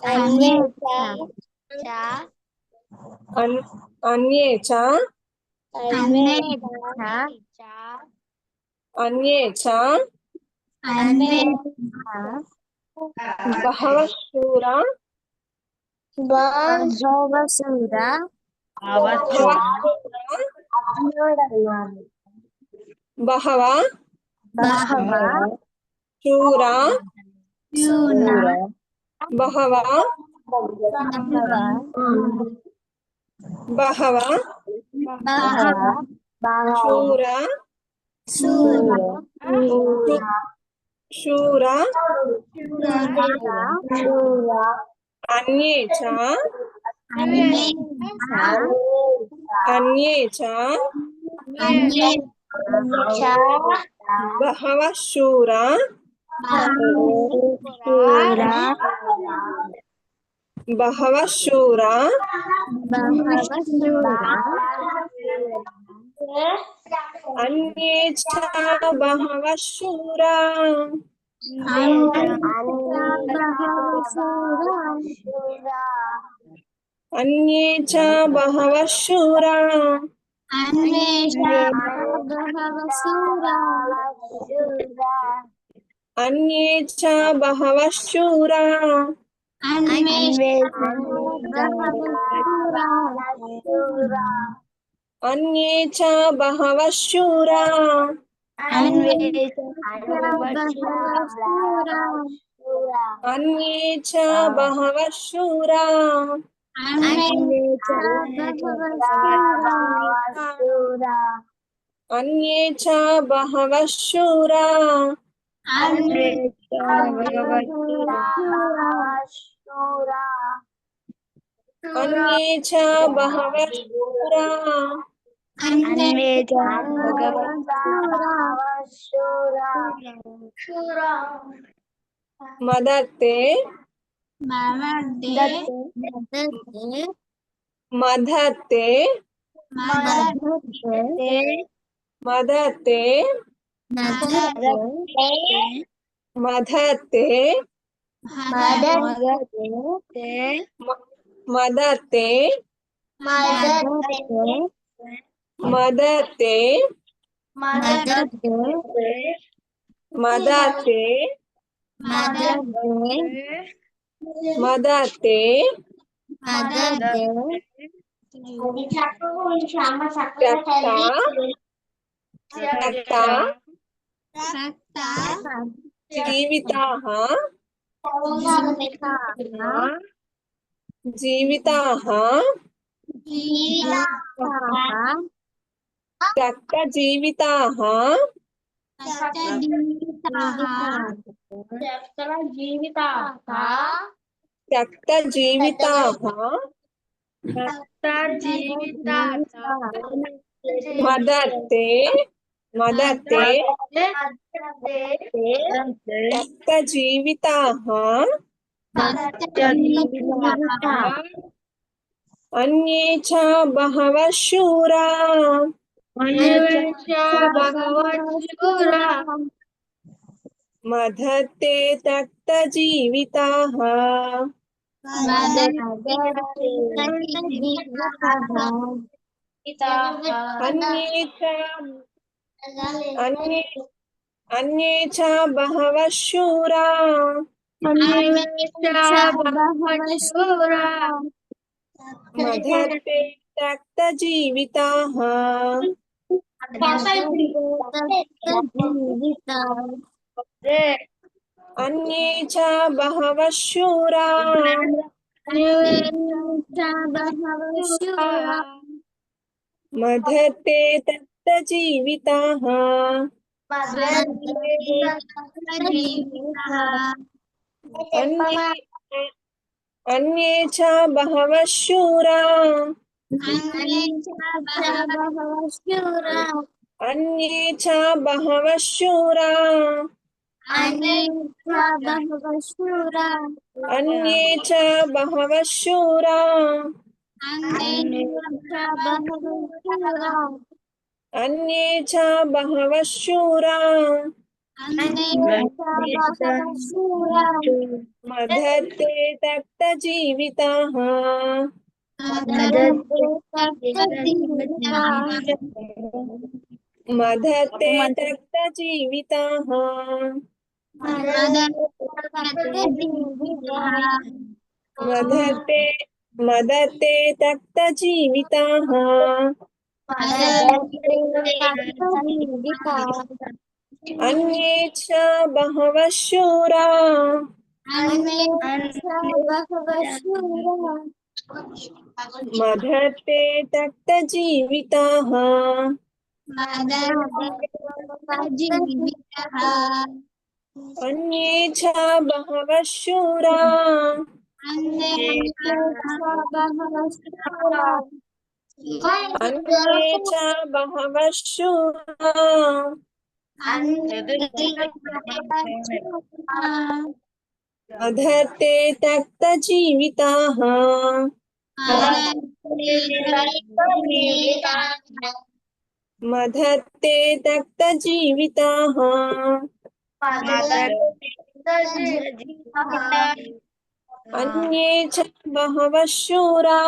अन्ये अन्- अन्ये च अन्ये अन्ये च अन्ये बहवः शूरा बहवसूरा बहवः बहवः बहव शूरा सूना बहवः बहव बहवः बहव शूरा सूरा शूरा सूरा अन्ये च अन्ये अन्ये च अन्ये बहवः शूरा सूरा बहवः शूरा बहवसूरा अन्ये च बहवः शूरा अन्ये च बहवः शूरा अन्ये च बहवः शूरा अन्ये च बहवः शूरा अन्ये च बहवः शूरा अन्ये च बहवः शूरा अन्ये च बहवः शूरा मदते मदते मदते मदते मदते मदते मदते मदते त्यक्ता त्यक्ता जीविताः जीविताः त्यक्तजीविताः त्यक्तजीविताः मदते मदते त्यक्तजीविताः अन्ये च बहवः शूरा मदते त्यक्तजीविताः अन्ये च अन्ये अन्ये च बहवः शूरा मदते त्यक्तजीविताः अन्ये च बहवः शूरा मदते त्यक्तजीविताः अन्ये अन्ये च बहवः शूरा अन्ये च बहवः शूरा अन्ये च बहवः शूरा अन्ये च बहवः शूरा मदते तप्तजीविताः मदते तप्तजीविताः मदते मदते तप्तजीविताः अन्ये च बहवः शूरा मदते तप्तजीविताः अन्ये च बहवः शूरा अन्ये च बहवः शूरा मदते तप्तजीविताः मदते तप्तजीविताः अन्ये च बहवः शूरा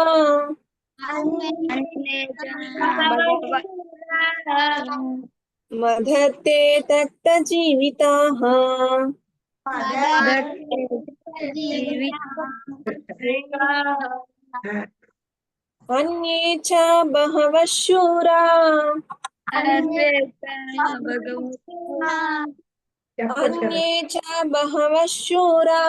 मदते तप्तजीविताः अन्ये च बहवः शूरा अन्ये च बहवः शूरा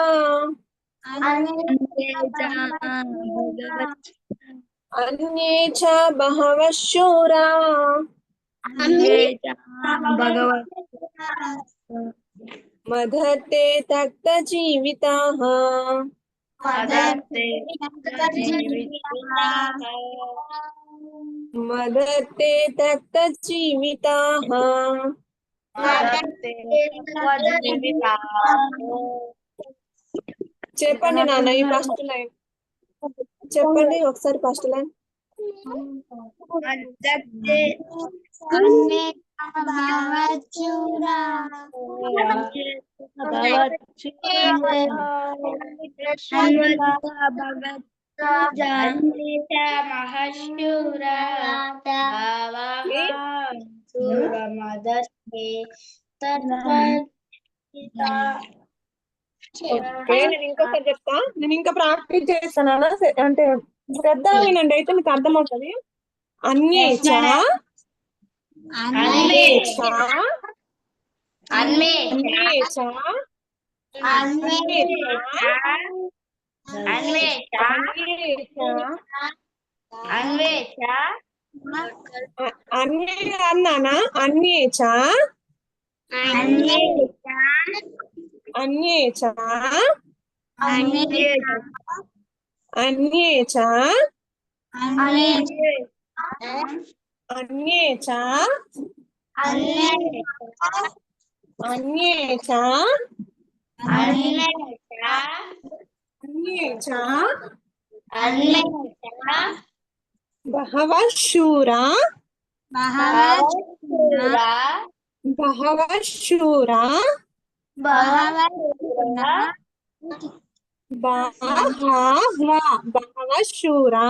अन्ये च बहवः शूरा मदते तप्तजीविताः मदते तप्तजीविताः చెప్పండి నాన్న ఈ ఫస్ట్ లైన్ చెప్పండి ఒకసారి ఫస్ట్ లైన్ ఓకే నేను ఇంకొకటి చెప్తా నేను ఇంకా ప్రాక్టీస్ చేస్తాను అంటే శ్రద్ధ వినండి అయితే మీకు అర్థమవుతుంది అన్యేచ అన్యేచ అన్యేచ అన్యే అన్నానా అన్యేచ అన్యేచ అన్యేచ అన్యేచ అన్యేచ అన్యేచ బహవః శూరా బహవః శూరా బహవః శూరా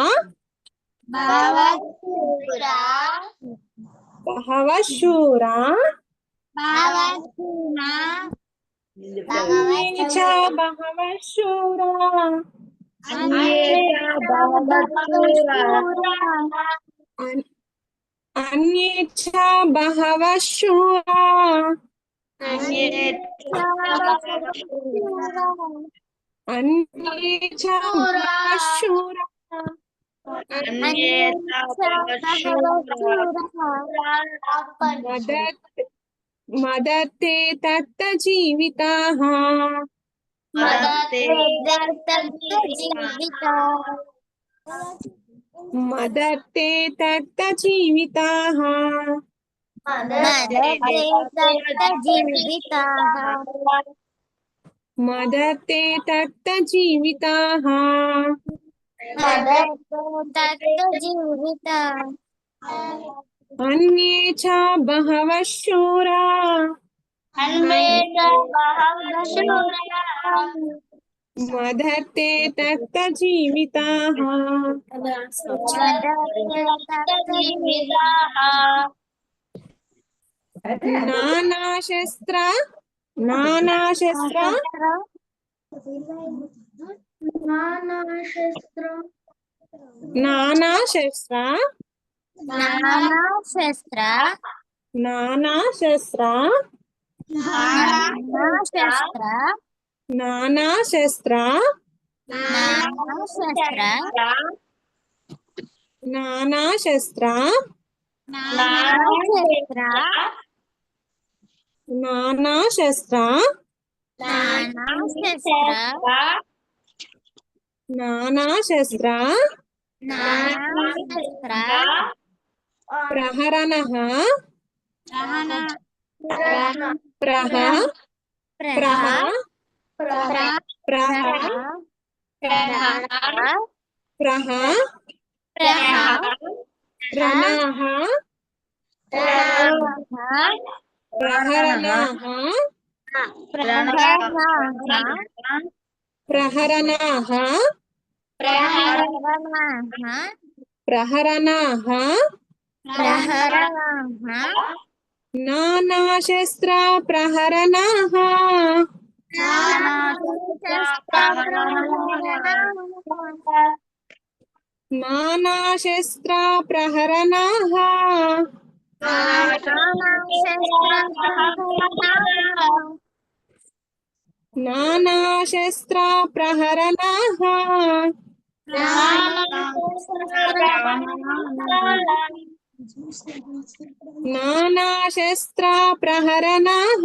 బహవః శూరా अन्ये च बहवः शूरा अन्ये च बहवः शूरा अन्ये च बहवः शूरा मदते तप्तजीविताः मदते तप्तजीविताः मदते तप्तजीविताः अन्ये च बहवः शूरा अन्वेष बहवः शूराः मदर्ते तक्त जीविताः मदर्तेतत्तजीविताः नानाशस्त्र नानाशस्त्र प्रहरणः नानाशस्त्र प्रहरणाः नानाशस्त्र प्रहरणाः नानाशस्त्र प्रहरणाः नानाशस्त्र प्रहरणाः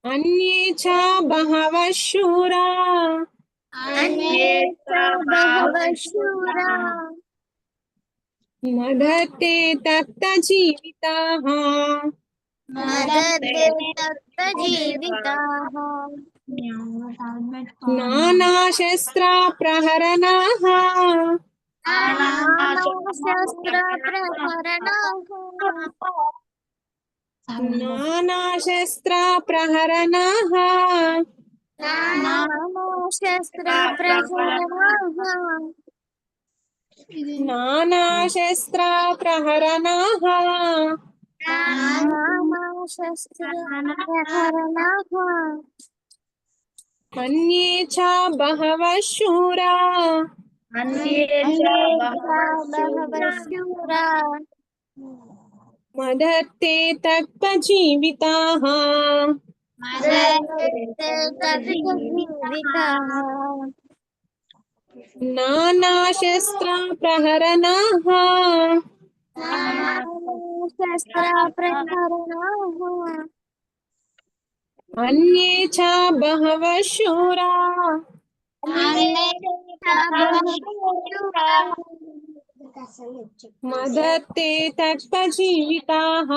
अन्ये च बहवः शूरा मदर्ते तप्त जीविताः नानाशस्त्र प्रहरणाः नानाशस्त्र प्रहरणाः नानाशस्त्र प्रहरणाः अन्ये च बहवः शूरा मदर्ते तप्त जीविताः नानाशस्त्र प्रहरणाः अन्ये च बहवः शूरा मदर्ते तप्त जीविताः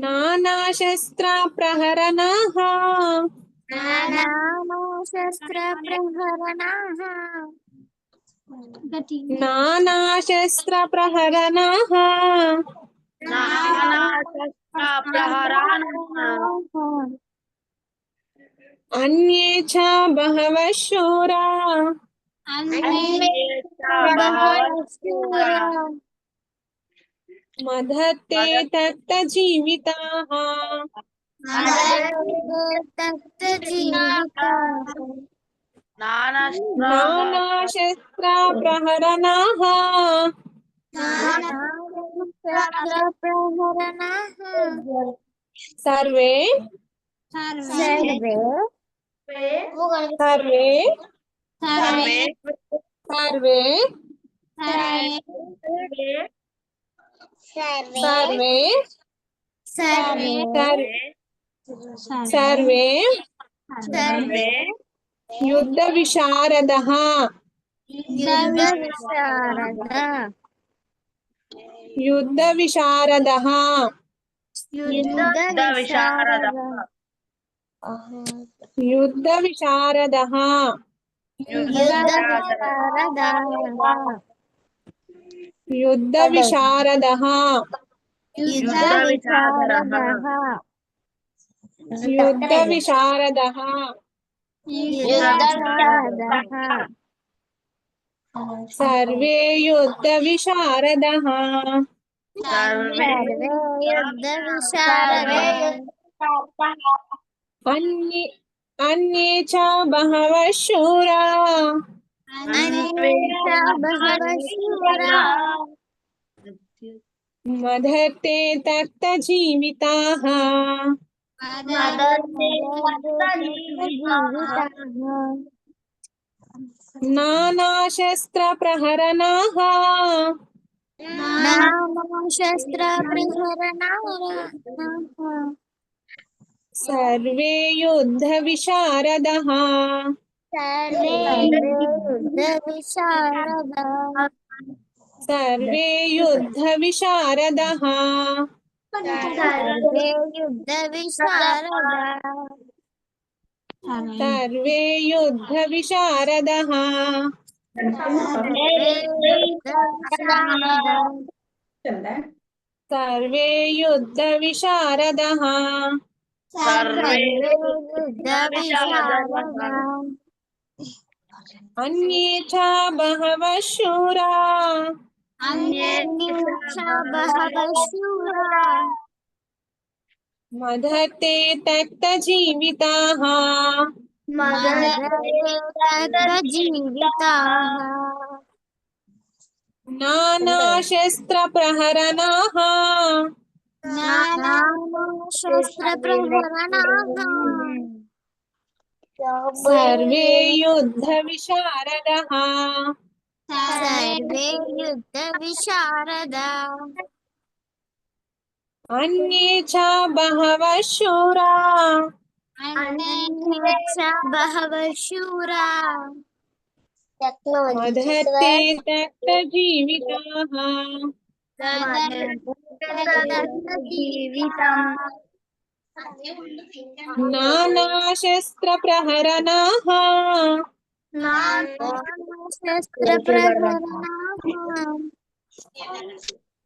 नानाशस्त्र प्रहरणाः नानाशस्त्र प्रहरणाः अन्ये च बहवः शूरा मदर्ते तप्त जीविताः नानाशस्त्र प्रहरणाः सर्वे सर्वे सर्वे सर्वे सर्वे युद्ध विशारदः युद्ध विशारदः युद्ध विशारदः యుద్ధ విశారదః యుద్ధ విశారదః సర్వే యుద్ధ విశారదః అన్యే అన్యే చ బహవః శూరా మదర్తే తక్త జీవితాః నానాశస్త్ర ప్రహరణాః సర్వే యుద్ధ విశారదః సర్వే యుద్ధ విశారదః సర్వే యుద్ధ విశారదః సర్వే యుద్ధ విశారదః అన్యే చ బహవః శూరా మదర్తే తక్త జీవితాః నానాశస్త్ర ప్రహరణాః సర్వే యుద్ధ విశారదః అన్యే చ బహవః శూరా మదర్తే తక్త జీవితాః నానాశస్త్ర ప్రహరణాః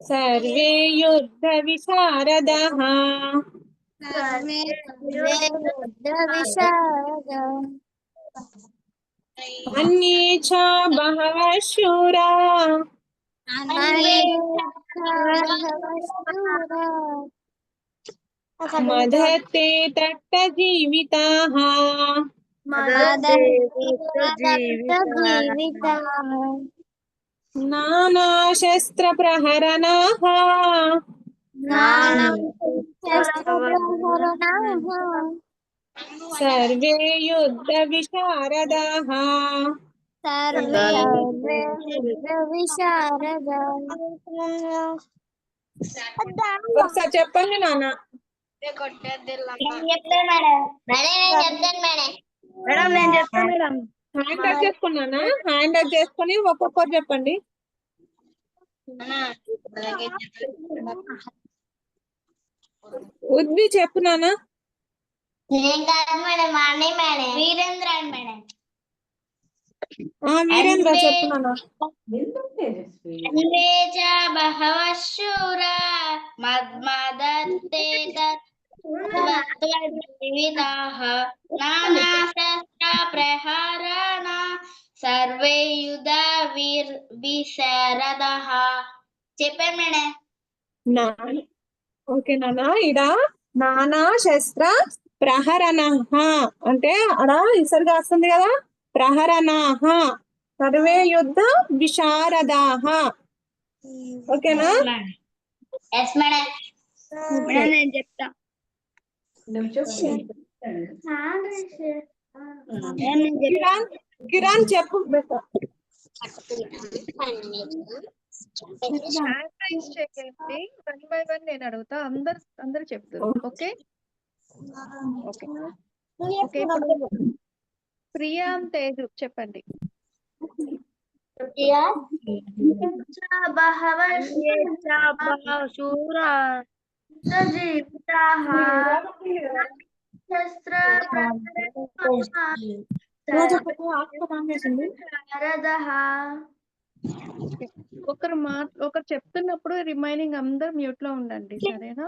సర్వే యుద్ధ విశారదః అన్యే చ బహవః శూరా మదర్తే తక్త జీవితాః నానాశస్త్ర ప్రహరణాః సర్వే యుద్ధ విశారదాః ఒకసారి చెప్పండి నాన్న. హ్యాండ్ టచ్ చేసుకున్నానా? హ్యాండ్ టచ్ చేసుకుని ఒక్కొక్కరు చెప్పండి. ఉద్వి చెప్పు నాన్న. వీరేంద్ర చెప్పు నాన్న. ప్రహరణ సర్వే యుధ విశారదః. చెప్పండి మేడం. ఓకే నాన్న. ఇడ నానా శస్త్ర ప్రహరణః అంటే అడ ఇసరుగా వస్తుంది కదా, ప్రహరణాః సర్వే యుద్ధ విశారదాః. ఓకేనా? Yes madam. నేను చెప్తా. కిరణ్ చెప్పు. చేయండి 1 by 1 నేను అడుగుతా, అందరు చెప్తారు. Okay okay. ప్రియాం తేజు చెప్పండి. శారదః ఒకరు చెప్తున్నప్పుడు రిమైనింగ్ అందరు మ్యూట్ లో ఉండండి, సరేనా?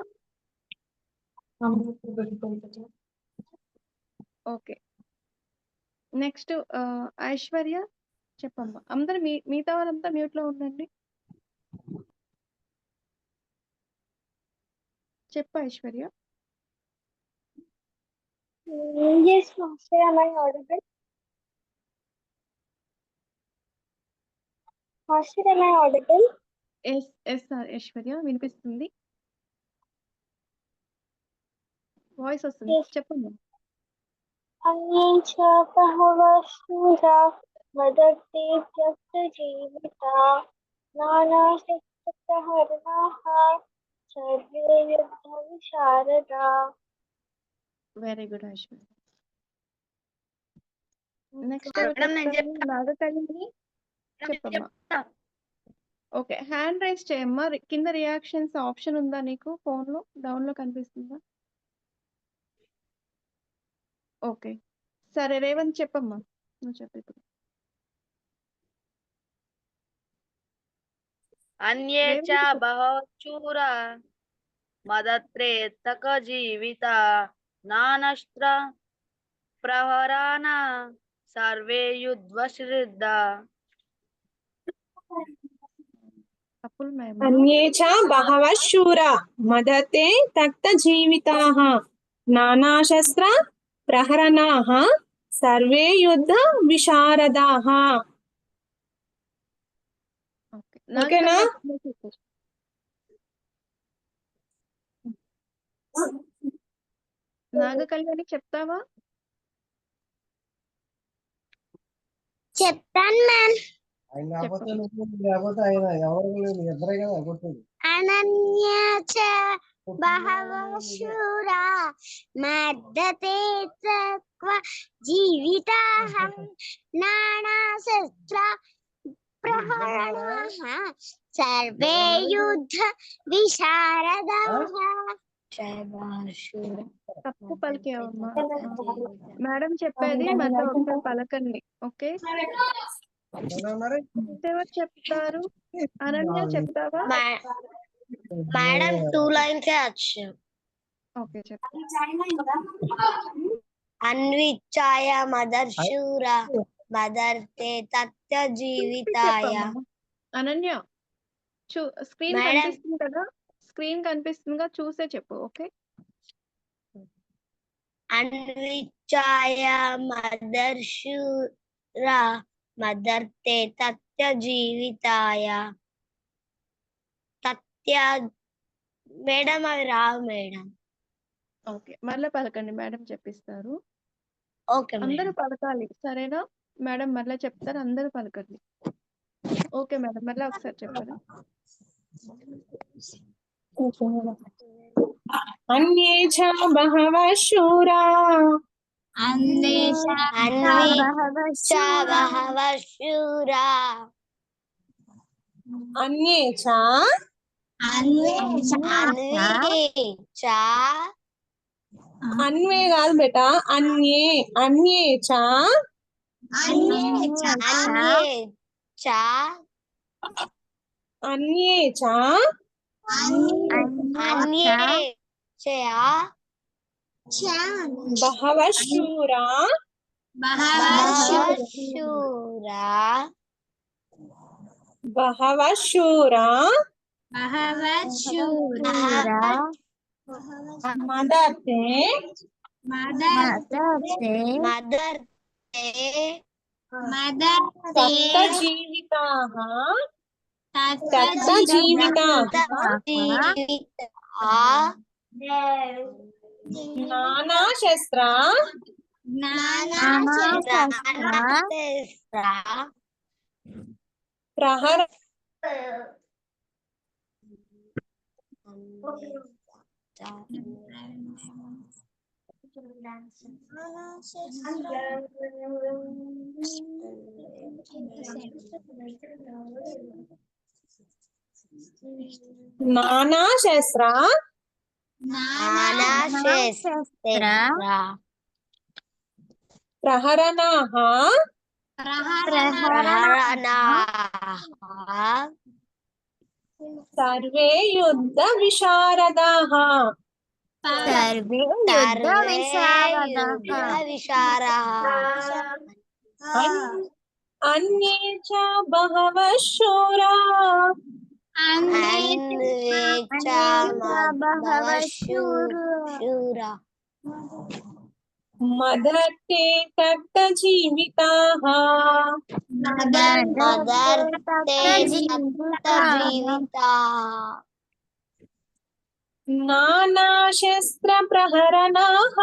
ఓకే, నెక్స్ట్ ఐశ్వర్య చెప్పమ్మా. అందరు మిగతా వాళ్ళంతా మ్యూట్ లో ఉండండి. చెప్పు Aishwarya. Yes, master, am I audible? Master, am I audible? Yes Aishwarya వినిపిస్తుంది, వాయిస్ వస్తుంది, Yes. చెప్పమ్మా. Anyecha bahava shura madate tyakta jivita nana shakta harnaha sarve yuddha visharada. Very good Aishwarya. Next madam నేను చెప్తా. నాగకళి చెప్పమ్మా. ఓకే, హ్యాండ్ రైజ్ చేయమ్మా. కింద reactions option ఉందా నీకు? ఫోన్ లో డౌన్ లో కనిపిస్తుందా? ఓకే, సరే రేవంత్ చెప్పమ్మా, నువ్వు చెప్పు ఇప్పుడు. అన్యే చ రేవంత్ బహవశూర మదత్రేత్తక జీవిత నానస్త్ర ప్రహరాన సర్వే యుధ్వశ్రద్ధ. తప్పులు మేమా? అన్యే చ బహవః శూరా మదతే తక్త జీవితాః నానాశస్త్ర ప్రహరణాః సర్వే యుద్ధ విశారదాః. ఓకే, ఓకేనా? నాగకళ్యాణి చెప్తావా? చెప్తాను మ్యామ్. అనన్య చ బహవః శూరా మద్దతే తత్వ జీవితాః నానాశస్త్ర ప్రహరణాః సర్వే యుద్ధ విశారదాః. తప్పు పలికేవమ్మా. మేడం చెప్పేది మళ్ళీ ఒకసారి పలకండి. ఓకే, ఎవరు చెప్తారు? అనన్య చెప్తావా? మేడం 2 లైన్స్ వచ్చు. ఓకే చెప్పు. అన్విచ్చాయ మదర్శూర మదర్తే తత్య జీవితాయ. చెప్పమ్మా. Ananya screen madam. కనిపిస్తుంది కదా, స్క్రీన్ కనిపిస్తుందిగా, చూసే చెప్పు. ఓకే, అన్విచ్చాయ మదర్శూర మదర్తే తత్య జీవితాయ. తత్య మేడం అవి రావు మేడం. ఓకే మళ్ళీ పలకండి, మేడం చెప్పిస్తారు. ఓకే అందరూ పలకాలి, సరేనా? మేడం మళ్ళీ చెప్తారు, అందరూ పలకండి. ఓకే మేడం, మళ్ళీ ఒకసారి చెప్పండి. అన్యే చ బహవః శూరా అన్విచ్చ బహవః శూరా అన్యే చ అన్విచ్చ అన్వే కాదు బేటా, అన్యే అన్యే చ అన్యే చ బహవః శూరా బహవః శూరా మదతే తత్త జీవితాః తత్త జీవితాః నానా శస్త్ర ప్రహర నానా శస్త్ర प्रहरणाः प्रहरणाः सर्वे युद्धविशारदाः सर्वे सर्वे युद्धविशारदाः युद्धविशारदाः अन्ये च बहवः शूरा अन्वे च बहवः शूरा मदर्थे त्यक्तजीविताः मदर्थे जीविताः नानाशस्त्रप्रहरणाः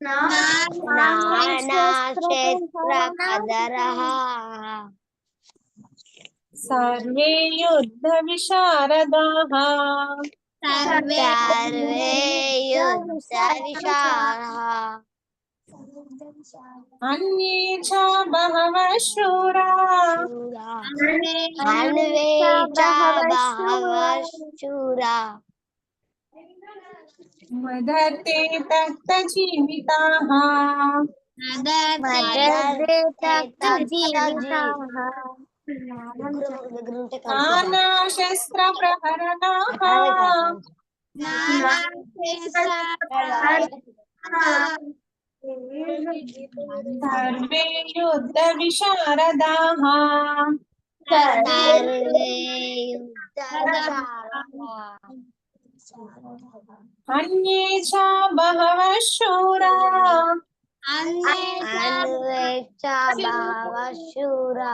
नानाशस्त्रकधरः सर्वे युद्धविशारदाः सर्वे युद्धविशारदाः अन्ये च बहवः शूरा अन्वे च बहवः शूरा मदर्थे त्यक्तजीविताः मदर्थे त्यक्तजीविताः नानाशस्त्रप्रहरणाः सर्वे युद्धविशारदाः सर्वे युद्धविशारदाः अन्ये च बहवः शूरा अन्वे च बहवः शूरा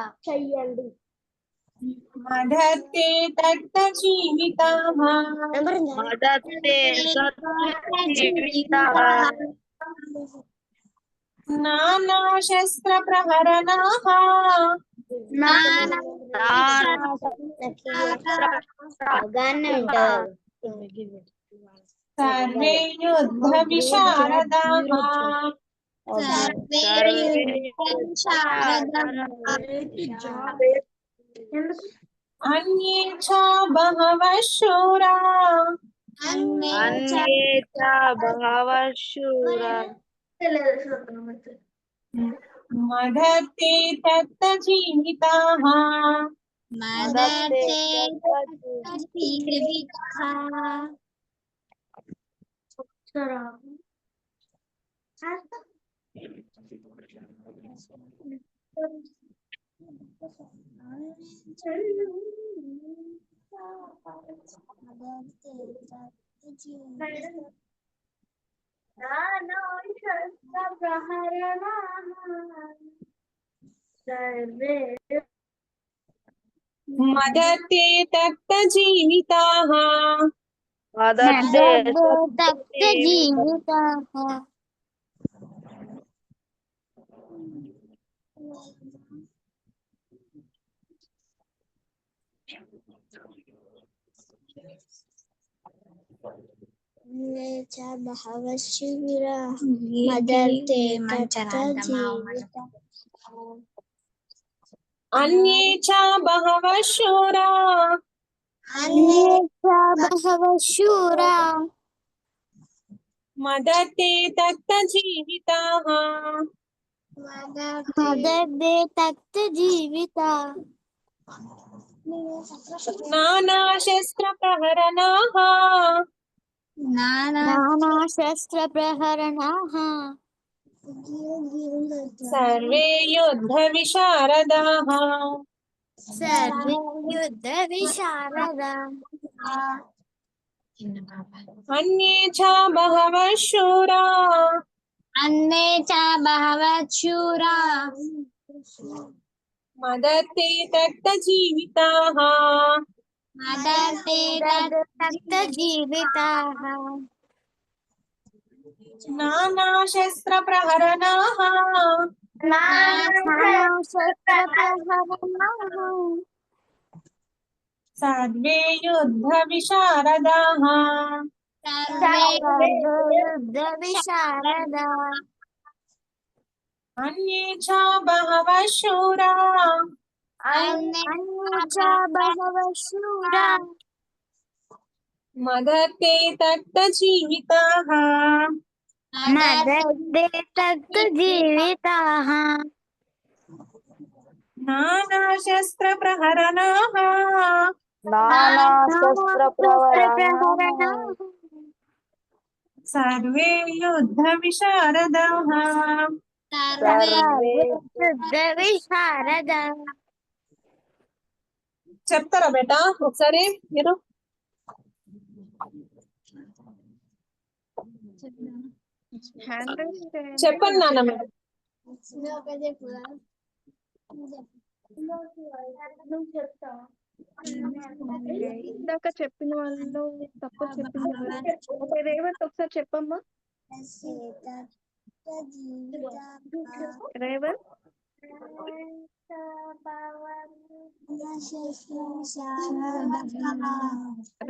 मदर्थे त्यक्तजीविताः मदत्ते सत्जीविताः नानाशस्त्रप्रहरणाः सर्वे युद्धविशारदाः अन्ये च बहवः शूरा अन्ये च बहवः शूरा मदर्थे त्यक्तजीविताः सर्वे मदर्थे त्यक्तजीविताः मदत्ते त्यक्तजीविताः बहवः शूरा मदर्थे त्यक्तजीविताः अन्ये च बहवः शूरा अन्ये च बहवः शूरा मदर्थे त्यक्तजीविताः मदर्थे त्यक्तजीविताः नानाशस्त्रप्रहरणाः नानाशस्त्रप्रहरणाः सर्वे युद्धविशारदाः सर्वे युद्धविशारदाः अन्ये च बहवः शूरा अन्ये च बहवः शूरा मदर्थे त्यक्तजीविताः मदर्थे त्यक्तजीविताः नानाशस्त्रप्रहरणाः नानाशस्त्रप्रहरणाः सर्वे युद्धविशारदाः सर्वे युद्धविशारदाः अन्ये च बहवः शूरा अन्ये च बहवः शूरा मदर्थे त्यक्तजीविताः మదర్తే తత్తు జీవితాః నానా శస్త్ర ప్రహరణాః నానా శస్త్ర ప్రహరణాః సర్వే యుద్ధ విశారదాః సర్వే శుద్ధ విశారద. చెప్తారా బేటా ఒకసారి మీరు? హ్యాండ్ రైస్ చేయండి. చెప్పండి నాన్న మీరు. ఓకే, ఇందాక చెప్పిన వాళ్ళు తప్పు చెప్పింది ఎవరు? ఓకే, రేవంత్ ఒకసారి చెప్పమ్మా. రేవంత్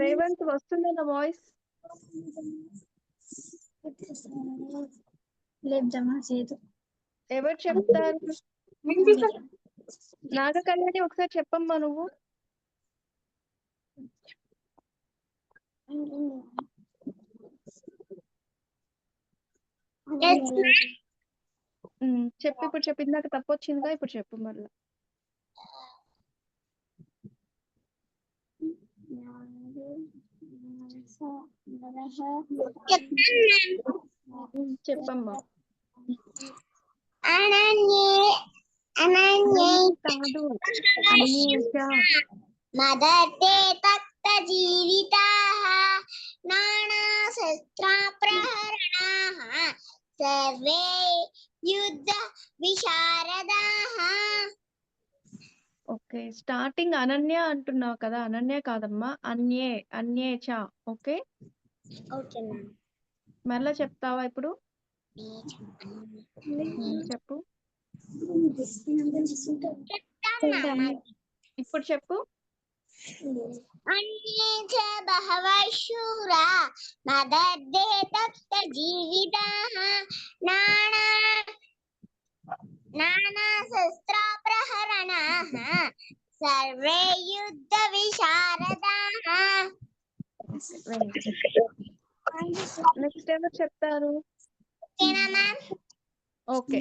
రేవంత్ వస్తుందా నా వాయిస్? ఎవరు చెప్తారు? వినిపిస్తుందా? నాగ కళ్యాణి ఒకసారి చెప్పమ్మా నువ్వు. చెప్పు, ఇప్పుడు చెప్పు. ఇందాక తప్పు వచ్చిందిగా, ఇప్పుడు చెప్పు మళ్ళీ. చెప్పమ్మా. కాదు, అన్యేష. మదతే తత్త జీవితాః నానా శస్త్ర ప్రహరణాః సర్వే యుద్ధ విశారదాః. ఓకే, స్టార్టింగ్ అనన్య అంటున్నావు కదా, అనన్య కాదమ్మా, అన్యే, అన్యేచ. Okay, okay ma'am. మళ్ళా చెప్తావా ఇప్పుడు? చెప్పు, ఇప్పుడు చెప్పు. అన్యేచ బహవః శూరా మదతే తత్త జీవితాః నానా శస్త్ర ప్రహరణాః సర్వే యుద్ధ విశారదాః. నెక్స్ట్ ఎవరు చెప్తారు? ఓకేనా మ్యామ్? ఓకే,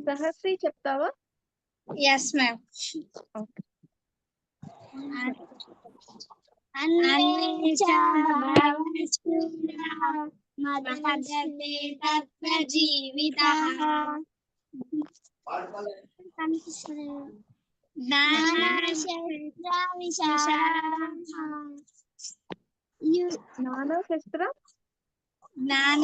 సహస్రి చెప్తావా? Yes ma'am. ఓకే, అన్యేచ బహవః శూరా మదతే తత్త జీవితాః నానా శస్త్ర విశారదాః నానా శస్త్ర జ్ఞాన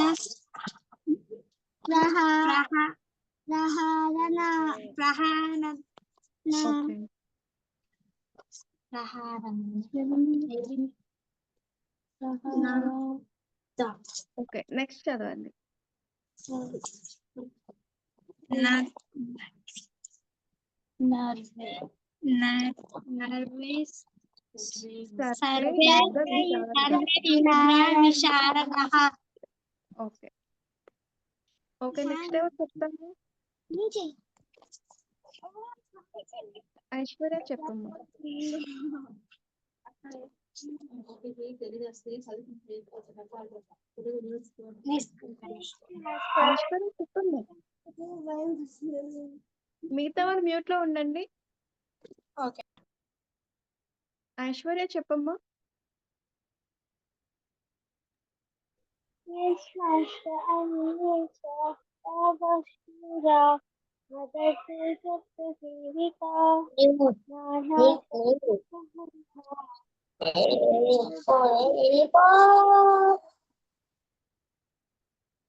ఓకే, ఓకే, నెక్స్ట్ చదవండి. విశారదః. ఓకే, ఓకే, నెక్స్ట్ ఎవరు చెప్తాను? ఐశ్వర్య చెప్పమ్మా. ఐశ్వర్య చెప్పండి. మిగతా వాళ్ళు మ్యూట్ లో ఉండండి. ఓకే. ఐశ్వర్య చెప్పమ్మా.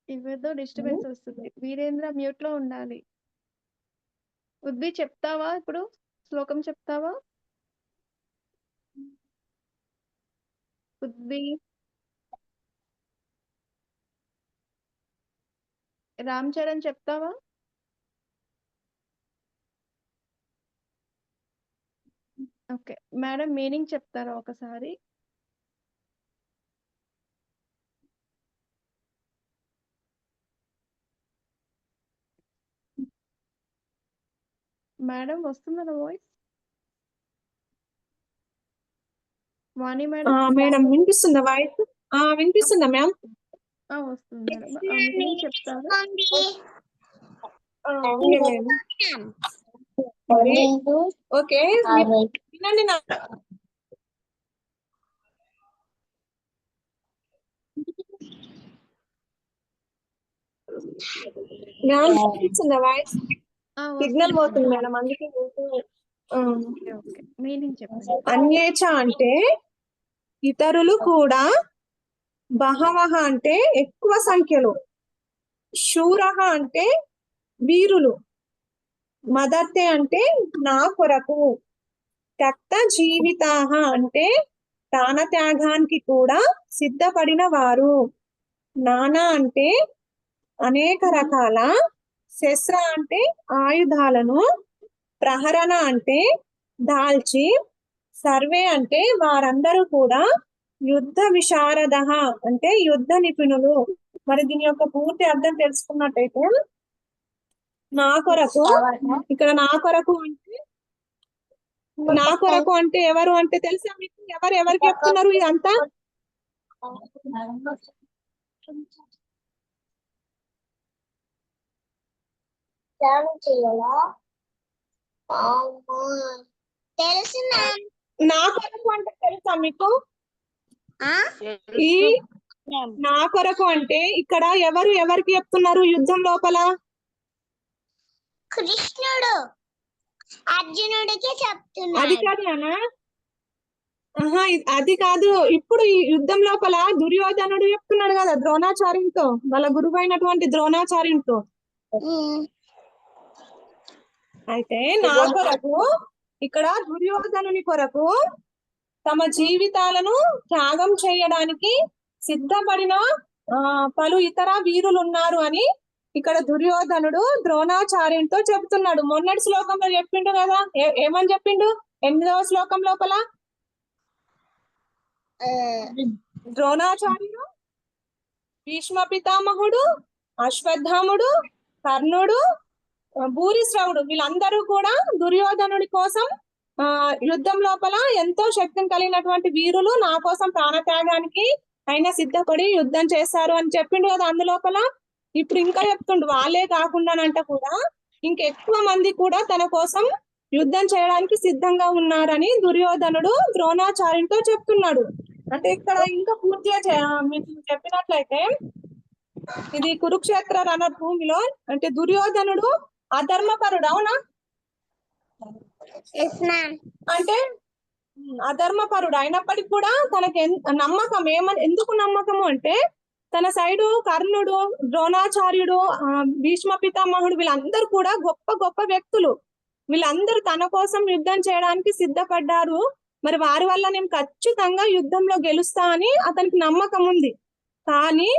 ఇవేదో డిస్టర్బెన్స్ వస్తుంది. వీరేంద్ర మ్యూట్ లో ఉండాలి. ఉద్వి చెప్తావా? ఇప్పుడు శ్లోకం చెప్తావా? ఉద్వి, రామ్ చరణ్ చెప్తావా? ఓకే మేడం, మీనింగ్ చెప్తారా ఒకసారి? మేడం వస్తుందా నా వాయిస్? వాణి మేడం మేడం వినిపిస్తుందా వాయిస్? వినిపిస్తుందా మ్యామ్? వస్తుంది మేడం. మీనింగ్ చెప్తారా? ఓకే వినండి నా వాయిస్ సిగ్నల్ పోతుంది మేడం, అందుకే ఓకే మీనింగ్ చెప్పండి. అన్యేచ అంటే ఇతరులు కూడా, బహవః అంటే ఎక్కువ సంఖ్యలో, శూరః అంటే వీరులు, మదర్తే అంటే నా కొరకు, త్యక్త జీవితాః అంటే ప్రాణత్యాగానికి కూడా సిద్ధపడిన వారు, నానా అంటే అనేక రకాల, శస్త్ర అంటే ఆయుధాలను, ప్రహరణ అంటే దాల్చి, సర్వే అంటే వారందరూ కూడా, యుద్ధ విశారద అంటే యుద్ధ నిపుణులు. మరి దీని యొక్క పూర్తి అర్థం తెలుసుకున్నట్టయితే, నా కొరకు, ఇక్కడ నా కొరకు అంటే, నా కొరకు అంటే ఎవరు అంటే తెలుసా మీకు? ఎవరికి చెప్తున్నారు ఇదంతా? తెలుసు నా కొరకు అంటే తెలుసా మీకు? ఈ నా కొరకు అంటే ఇక్కడ ఎవరికి చెప్తున్నారు యుద్ధం లోపల? కృష్ణుడు అర్జునుడికి అది చెప్తున్నాడు. కాదు నాన్న, అది కాదు. ఇప్పుడు ఈ యుద్ధం లోపల దుర్యోధనుడు చెప్తున్నాడు కదా ద్రోణాచార్యునితో, వాళ్ళ గురువు అయినటువంటి ద్రోణాచార్యునితో. అయితే నా కొరకు ఇక్కడ దుర్యోధనుని కొరకు తమ జీవితాలను త్యాగం చేయడానికి సిద్ధపడిన పలు ఇతర వీరులు ఉన్నారు అని ఇక్కడ దుర్యోధనుడు ద్రోణాచార్యునితో చెప్తున్నాడు. మొన్నటి శ్లోకంలో చెప్పిండు కదా, ఏమని చెప్పిండు? 8వ శ్లోకం లోపల ద్రోణాచార్యుడు, భీష్మ పితామహుడు, అశ్వత్థాముడు, కర్ణుడు, భూరిశ్రవుడు వీళ్ళందరూ కూడా దుర్యోధనుడి కోసం యుద్ధం లోపల ఎంతో శక్తిని కలిగినటువంటి వీరులు, నా కోసం ప్రాణత్యాగానికి అయినా సిద్ధపడి యుద్ధం చేశారు అని చెప్పిండు కదా అందులోపల. ఇప్పుడు ఇంకా చెప్తుండు, వాళ్ళే కాకుండానంట కూడా ఇంకెక్కువ మంది కూడా తన కోసం యుద్ధం చేయడానికి సిద్ధంగా ఉన్నారని దుర్యోధనుడు ద్రోణాచార్యునితో చెప్తున్నాడు. అంటే ఇక్కడ ఇంకా పూర్తిగా మీకు చెప్పినట్లయితే, ఇది కురుక్షేత్ర రణభూమిలో అంటే దుర్యోధనుడు అధర్మపరుడు, అవునా? అంటే అధర్మపరుడు అయినప్పటికీ కూడా తనకి నమ్మకం ఎందుకు నమ్మకము అంటే, తన సైడు కర్ణుడు, ద్రోణాచార్యుడు, భీష్మ పితామహుడు వీళ్ళందరూ కూడా గొప్ప గొప్ప వ్యక్తులు. వీళ్ళందరూ తన కోసం యుద్ధం చేయడానికి సిద్ధపడ్డారు. మరి వారి వల్ల నేను ఖచ్చితంగా యుద్ధంలో గెలుస్తా అని అతనికి నమ్మకం ఉంది. కానీ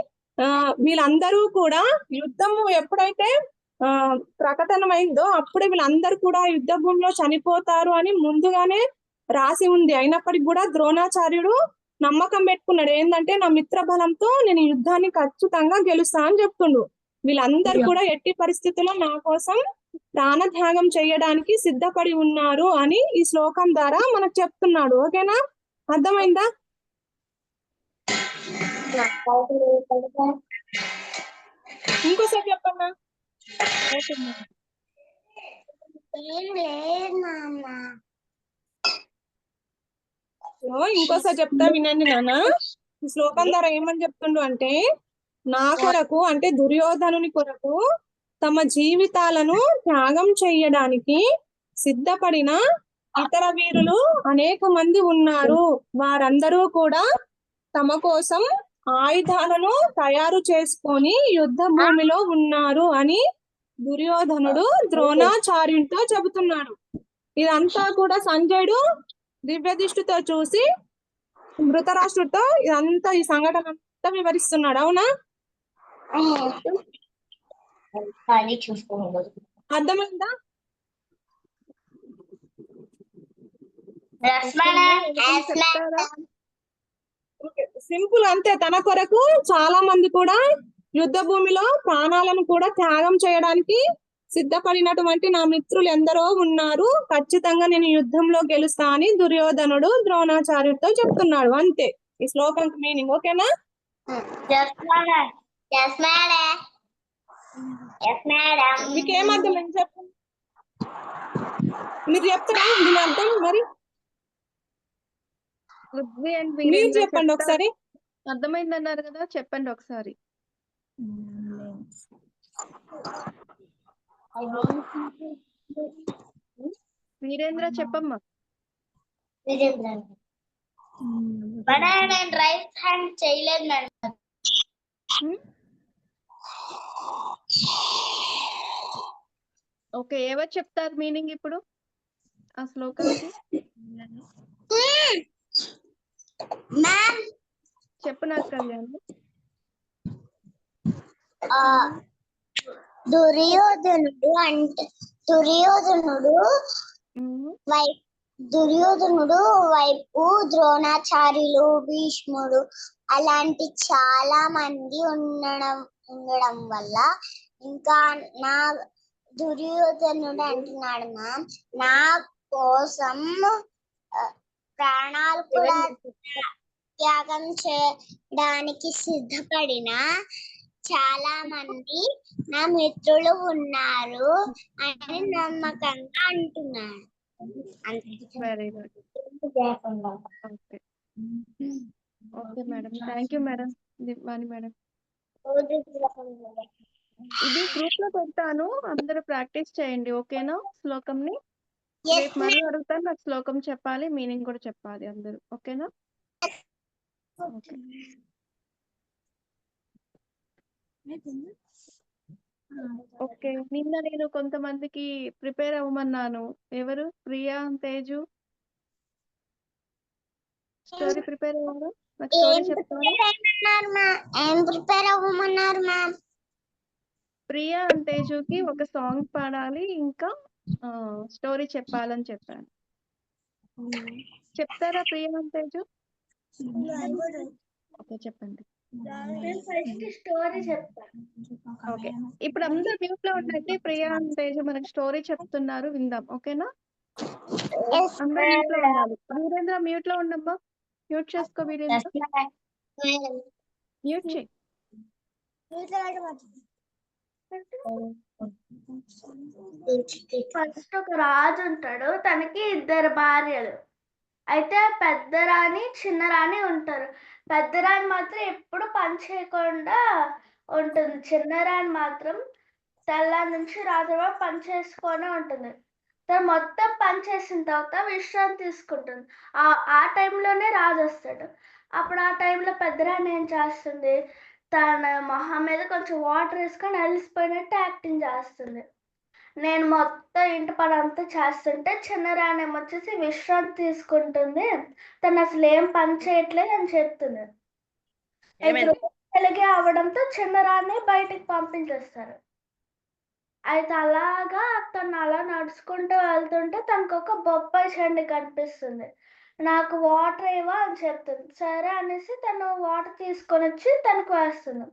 వీళ్ళందరూ కూడా యుద్ధము ఎప్పుడైతే ప్రకటనమైందో అప్పుడే వీళ్ళందరూ కూడా యుద్ధ భూమిలో చనిపోతారు అని ముందుగానే రాసి ఉంది. అయినప్పటికీ కూడా ద్రోణాచార్యుడు నమ్మకం పెట్టుకున్నాడు, ఏంటంటే నా మిత్ర బలంతో నేను యుద్ధాన్ని ఖచ్చితంగా గెలుస్తా అని చెప్తుండు. వీళ్ళందరూ కూడా ఎట్టి పరిస్థితుల్లో నా కోసం ప్రాణత్యాగం చేయడానికి సిద్ధపడి ఉన్నారు అని ఈ శ్లోకం ద్వారా మనకు చెప్తున్నాడు. ఓకేనా? అర్థమైందా? ఇంకోసారి చెప్పన్నా. ఇంకోసారి చెప్తా వినండి నాన్న. ఈ శ్లోకం ద్వారా ఏమని చెప్తుండు అంటే, నా కొరకు అంటే దుర్యోధనుని కొరకు తమ జీవితాలను త్యాగం చేయడానికి సిద్ధపడిన ఇతర వీరులు అనేక మంది ఉన్నారు. వారందరూ కూడా తమ కోసం ఆయుధాలను తయారు చేసుకొని యుద్ధ భూమిలో ఉన్నారు అని దుర్యోధనుడు ద్రోణాచార్యునితో చెబుతున్నాడు. ఇదంతా కూడా సంజయుడు దివ్య దృష్టితో చూసి ధృతరాష్ట్రుడితో ఇదంతా ఈ సంఘటన అంతా వివరిస్తున్నాడు. అవునా? అర్థమైందా? సింపుల్ అంతే. తన కొరకు చాలా మంది కూడా యుద్ధ భూమిలో ప్రాణాలను కూడా త్యాగం చేయడానికి సిద్ధపడినటువంటి నా మిత్రులు ఎందరో ఉన్నారు, ఖచ్చితంగా నేను యుద్ధంలో గెలుస్తా అని దుర్యోధనుడు ద్రోణాచార్యుడితో చెప్తున్నాడు. అంతే ఈ శ్లోకం మీనింగ్. ఓకేనా? Yes, madam. Yes, madam. Yes, madam. మీకు ఏం అర్థమైంది చెప్పు. మీరు చెప్తారా దీని అర్థం మరి? పృథ్వీ అండ్ మీరు వీరేంద్ర చెప్పండి చెప్తారు. ఒకసారి. అర్థమైందన్నారు కదా, చెప్పండి ఒకసారి. వీరేంద్ర చెప్పమ్మా. మేడం నేను రైట్ హ్యాండ్ చేయలేదు మేడం. ఓకే, ఎవరు చెప్తారు మీనింగ్ ఇప్పుడు ఆ శ్లోకానికి? మ్యామ్ చెప్పు నాకు కళ్యాణ్. దుర్యోధనుడు వైపు ద్రోణాచార్యులు, భీష్ముడు అలాంటి చాలా మంది ఉండడం వల్ల ఇంకా నా దుర్యోధనుడు అంటున్నాడు మ్యామ్, నా కోసం ప్రాణాలు కూడా త్యాగం చేయడానికి సిద్ధపడిన చాలా మంది నా మిత్రులు ఉన్నారు అని నమ్మకంగా అంటున్నాను. Very good. Okay okay madam, thank you madam. Vani madam, ఇది గ్రూప్ లో పెడతాను, అందరూ ప్రాక్టీస్ చేయండి ఓకేనా? శ్లోకంని రేపు మళ్ళీ అడుగుతాను, నాకు శ్లోకం చెప్పాలి, మీనింగ్ కూడా చెప్పాలి అందరూ, ఓకేనా? ఓకే. ఓకే, నిన్న నేను కొంతమందికి ప్రిపేర్ అవ్వమన్నాను. ఎవరు? ప్రియా, తేజు స్టోరీ ప్రిపేర్ అవ్వరు? నాకు స్టోరీ చెప్తారా? ఏం ప్రిపేర్ అవ్వమన్నారు మ్యామ్? ప్రియా అండ్ తేజుకి ఒక సాంగ్ పాడాలి, ఇంకా స్టోరీ చెప్పాలని చెప్పాను. చెప్తారా ప్రియా అండ్ తేజు? ఓకే చెప్పండి. స్టోరీ చెప్తా. ఓకే, ఇప్పుడు అందరు మ్యూట్ లో ఉండండి. ప్రియా అండ్ తేజు మనకు స్టోరీ చెప్తున్నారు, విందాం ఓకేనా? అందరు మ్యూట్ లో ఉండాలి. వీరేంద్ర మ్యూట్ లో ఉండమ్మా, మ్యూట్ చేసుకో వీరేంద్ర, మ్యూట్ చేయి. ఫస్ట్ ఒక రాజు ఉంటాడు, తనకి 2 భార్యలు. అయితే పెద్ద రాణి, చిన్న రాణి ఉంటారు. పెద్ద రాణి మాత్రం ఎప్పుడు పని చేయకుండా ఉంటుంది. చిన్న రాణి మాత్రం తెల్లారి నుంచి రాత్రి వరకు పని చేసుకొని ఉంటుంది. తను మొత్తం పని చేసిన తర్వాత విశ్రాంతి తీసుకుంటుంది. ఆ టైంలోనే రాజు వస్తాడు. అప్పుడు ఆ టైంలో పెద్ద రాణి ఏం చేస్తుంది, తన మొహం మీద కొంచెం వాటర్ వేసుకొని అలిసిపోయినట్టు యాక్టింగ్ చేస్తుంది. నేను మొత్తం ఇంటి పని అంతా చేస్తుంటే చిన్న రాణి ఏమొచ్చేసి విశ్రాంతి తీసుకుంటుంది, తను అసలు ఏం పని చేయట్లేదు అని చెప్తుంది. తెలుగే అవడంతో చిన్న రాణి బయటికి పంపించేస్తారు. అయితే అలాగా తను అలా నడుచుకుంటూ వెళ్తుంటే తనకు ఒక బొప్పాయి చెండు కనిపిస్తుంది. నాకు వాటర్ ఇవ్వా అని చెప్తుంది. సరే అనేసి తను వాటర్ తీసుకొని వచ్చి తనకు వేస్తుంది.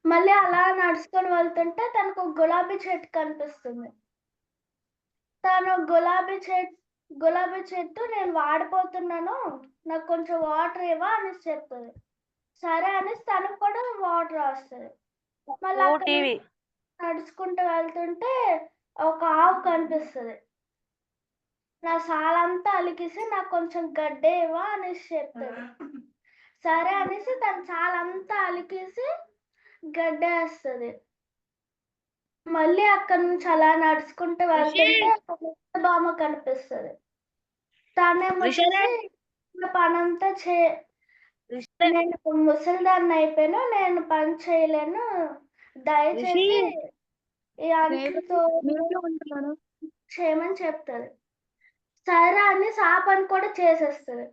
మళ్ళీ అలా నడుచుకొని వెళ్తుంటే తనకు గులాబీ చెట్టు కనిపిస్తుంది. తను గులాబీ చెట్టు నేను వాడిపోతున్నాను, నాకు కొంచెం వాటర్ ఇవ్వా అనేసి చెప్తుంది. సరే అనేసి తనకు కూడా వాటర్ వస్తుంది. మళ్ళీ అక్కడ నడుచుకుంటూ వెళ్తుంటే ఒక ఆవు కనిపిస్తుంది. నా సాలంతా అలికేసి నాకు కొంచెం గడ్డే ఇవ్వా అనేసి చెప్తుంది. సరే అనేసి తను చాలంతా అలికేసి గడ్డ వేస్తుంది. మళ్ళీ అక్కడ నుంచి అలా నడుచుకుంటూ వెళ్తుంటే బామ్మ కనిపిస్తుంది. తనేమో పనంతా నేను ముసలిదాన్ని అయిపోయాను, నేను పని చేయలేను, దయచేసి ఈ అంటుతో చేయమని చెప్తుంది. సరే అని ఆ పని కూడా చేసేస్తుంది.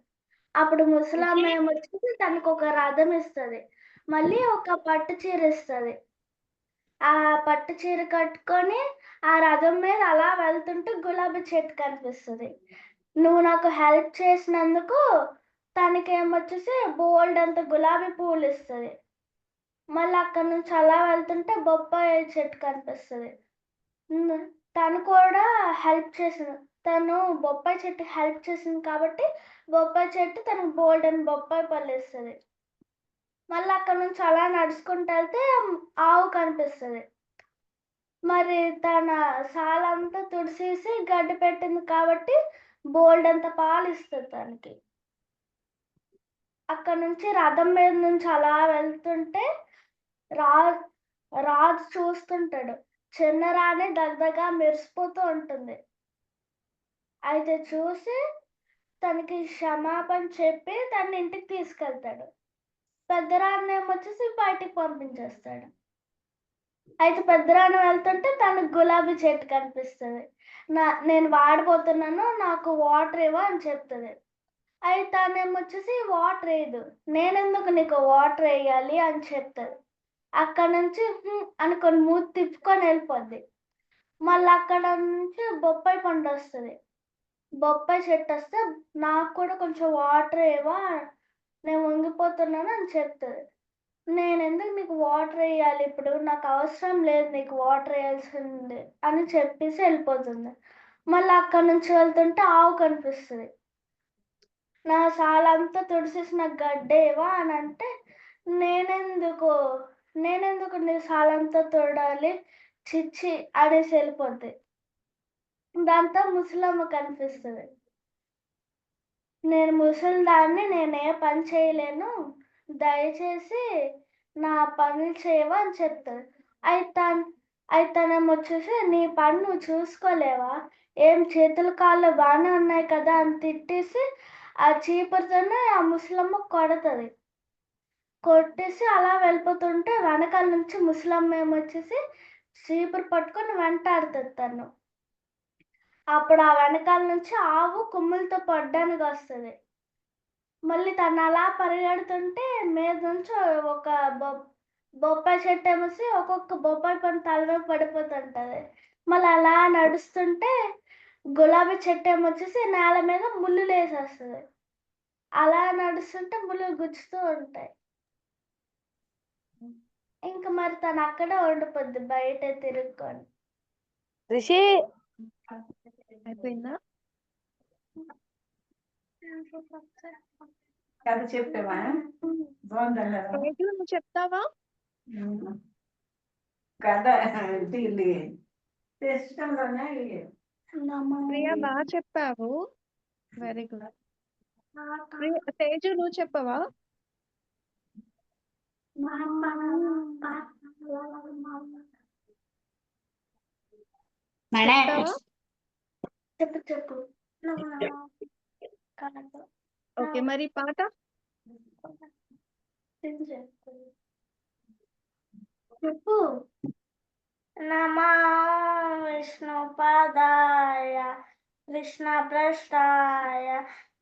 అప్పుడు ముసలమ్మ ఏమొచ్చి తనకు ఒక రథం ఇస్తుంది, మళ్ళీ ఒక పట్టు చీర ఇస్తుంది. ఆ పట్టు చీర కట్టుకొని ఆ రథం మీద అలా వెళ్తుంటే గులాబీ చెట్టు కనిపిస్తుంది. నువ్వు నాకు హెల్ప్ చేసినందుకు తనకి ఏమొచ్చేసి బోల్డ్ అంత గులాబీ పువ్వులు ఇస్తుంది. మళ్ళీ అక్కడ నుంచి అలా వెళ్తుంటే బొప్పాయి చెట్టు కనిపిస్తుంది. తను కూడా హెల్ప్ చేసింది, తను బొప్పాయి చెట్టు హెల్ప్ చేసింది కాబట్టి బొప్పాయి చెట్టు తనకు బోల్డ్ అని బొప్పాయి పళ్ళు ఇస్తుంది. మళ్ళీ అక్కడ నుంచి అలా నడుచుకుంటూ వెళ్తే ఆవు కనిపిస్తుంది. మరి తన సాలంతా తుడిసేసి గడ్డి పెట్టింది కాబట్టి బోల్డ్ అంత పాలు ఇస్తుంది తనకి. అక్కడ నుంచి రథం మీద నుంచి అలా వెళ్తుంటే రాజు చూస్తుంటాడు. చిన్న రాణి దగ్గరగా మెరిసిపోతూ ఉంటుంది. అయితే చూసి తనకి క్షమాపణ చెప్పి తన ఇంటికి తీసుకెళ్తాడు. పెద్దరాణి ఏమొచ్చేసి బయటికి పంపించేస్తాడు. అయితే పెద్దరాణి వెళ్తుంటే తనకు గులాబీ చెట్టు కనిపిస్తుంది. నేను వాడిపోతున్నాను, నాకు వాటర్ ఇవ్వ అని చెప్తుంది. అయితే తనేమొచ్చేసి వాటర్ వేయదు. నేనెందుకు నీకు వాటర్ వేయాలి అని చెప్తుంది. అక్కడ నుంచి అనుకొని మూతి తిప్పుకొని వెళ్ళిపోద్ది. మళ్ళీ అక్కడ నుంచి బొప్పాయి పండు వస్తుంది. బొప్పాయి చెట్టు వస్తే నాకు కూడా కొంచెం వాటర్ ఇవ్వా, నేను వంగిపోతున్నాను అని చెప్తుంది. నేను ఎందుకు నీకు వాటర్ వేయాలి, ఇప్పుడు నాకు అవసరం లేదు నీకు వాటర్ వేయాల్సింది అని చెప్పేసి వెళ్ళిపోతుంది. మళ్ళీ అక్కడ నుంచి వెళ్తుంటే ఆవు కనిపిస్తుంది. నా సాలంతా తుడిసేసి నాకు గడ్డేవా అని అంటే, నేనెందుకు నీ సాలంతా తోడాలి, చిచ్చి అనేసి వెళ్ళిపోద్ది. దాంతో ముసలమ్మ కనిపిస్తుంది. నేను ముసలిదాన్ని, నేనే పని చేయలేను, దయచేసి నా పనులు చేయవా అని చెప్తుంది. అయితేనేమొచ్చేసి నీ పని నువ్వు చూసుకోలేవా, ఏం చేతులు కాళ్ళు బాగానే ఉన్నాయి కదా అని తిట్టేసి ఆ చీపురుతోనే ఆ ముసలమ్మ కొడుతుంది. కొట్టేసి అలా వెళ్ళిపోతుంటే వెనకాల నుంచి ముసలమ్మ ఏమొచ్చేసి చీపురు పట్టుకొని వెంటాడుతుంది తను. అప్పుడు ఆ వెనకాల నుంచి ఆవు కొమ్ములతో పడ్డానికి వస్తుంది. మళ్ళీ తను అలా పరిగెడుతుంటే మీద నుంచి ఒక బొప్పాయి చెట్టు ఏమోసి ఒక్కొక్క బొప్పాయి పండు తల మీద పడిపోతుంటది. మళ్ళీ అలా నడుస్తుంటే గులాబీ చెట్టు ఏమొచ్చేసి నేల మీద ముళ్ళు వేసేస్తుంది. అలా నడుస్తుంటే ముళ్ళు గుచ్చుతూ ఉంటాయి. ఇంకా మరి తను అక్కడే ఉండిపోద్ది బయట తిరుక్కొని. రిషి అయిపోయిందా? కథ చెప్పావా? బాగుందన్నారు తేజు, నువ్వు చెప్తావా? కథ సిస్టంలోనే ప్రియా, బాగా చెప్పావు, వెరీ గుడ్. తేజు, నువ్వు చెప్పవా? చెప్తావా? చెప్పు. ఓకే, మరి పాట చెప్పు. నమో విష్ణుపాదాయ కృష్ణ పృష్ఠాయ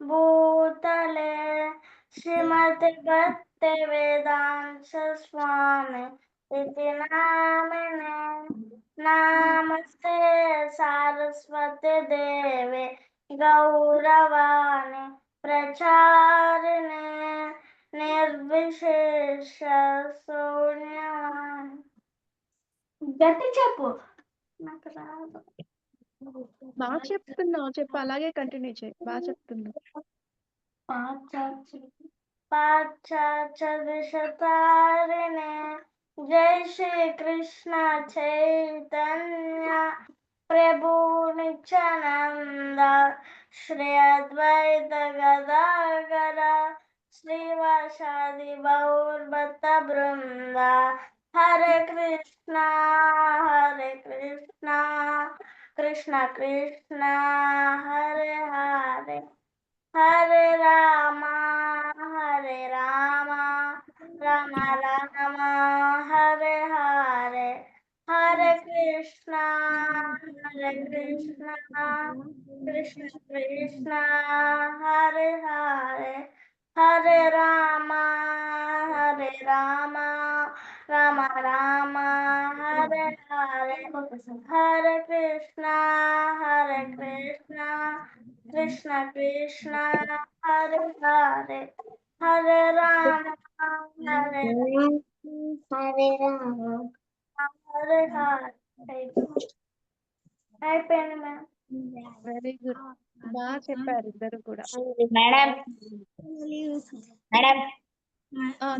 భూతలే శ్రీమతి భక్తి వేదాంత స్వామి ఇతి నామినే నమస్తే సరస్వతి దేవి గౌరవాణి ప్రచారిణే నిర్విశేష శూన్యవాణి. గట్టి చెప్పు, నాకు రాదు. బాగా చెప్తున్నావు, చెప్పు, అలాగే కంటిన్యూ చేయి, బాగా చెప్తున్నావు. పాశ్చాత్య దిశతారిణే జై శ్రీ కృష్ణ చైతన్య ప్రభు నిత్యానంద శ్రీ అద్వైత గదాధర శ్రీవాసాది గౌరభక్త బృంద. హరే కృష్ణ కృష్ణ కృష్ణ హరే హరే, హరే రామ రామ రామ హరే హరే, హరే కృష్ణ కృష్ణ కృష్ణ హరే హరే, హరే రామ రామ రామ హరే హరే, హరే కృష్ణ కృష్ణ కృష్ణ హరే హరే, హరే రామ హరే హరే హరే. అయిపోయింది మ్యామ్. వెరీ గుడ్, బాగా చెప్పారు ఇద్దరు కూడా. మేడం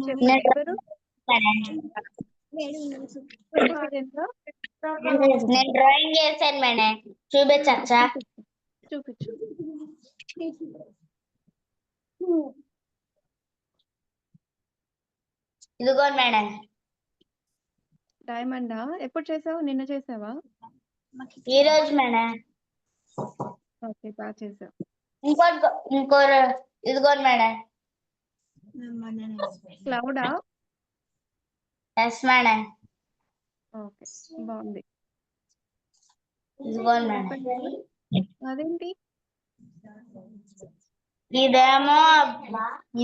చెప్పండి ఎవరు వీరేంద్ర? నేను డ్రాయింగ్ చేశాను మేడం, చూపించచ్చా? చూపించు. ఇదిగోండి మేడం. డైమండా? ఎప్పుడు చేసావు? నిన్న చేసావా? ఈ రోజు మేడం. ఓకే, బాగా చేసావు. ఇంకో ఇదిగోండి మేడం. క్లౌడా? Yes madam. ఓకే, బాగుంది. ఇదిగోండి మేడం. చెప్పండి. అదేంటి? ఇదేమో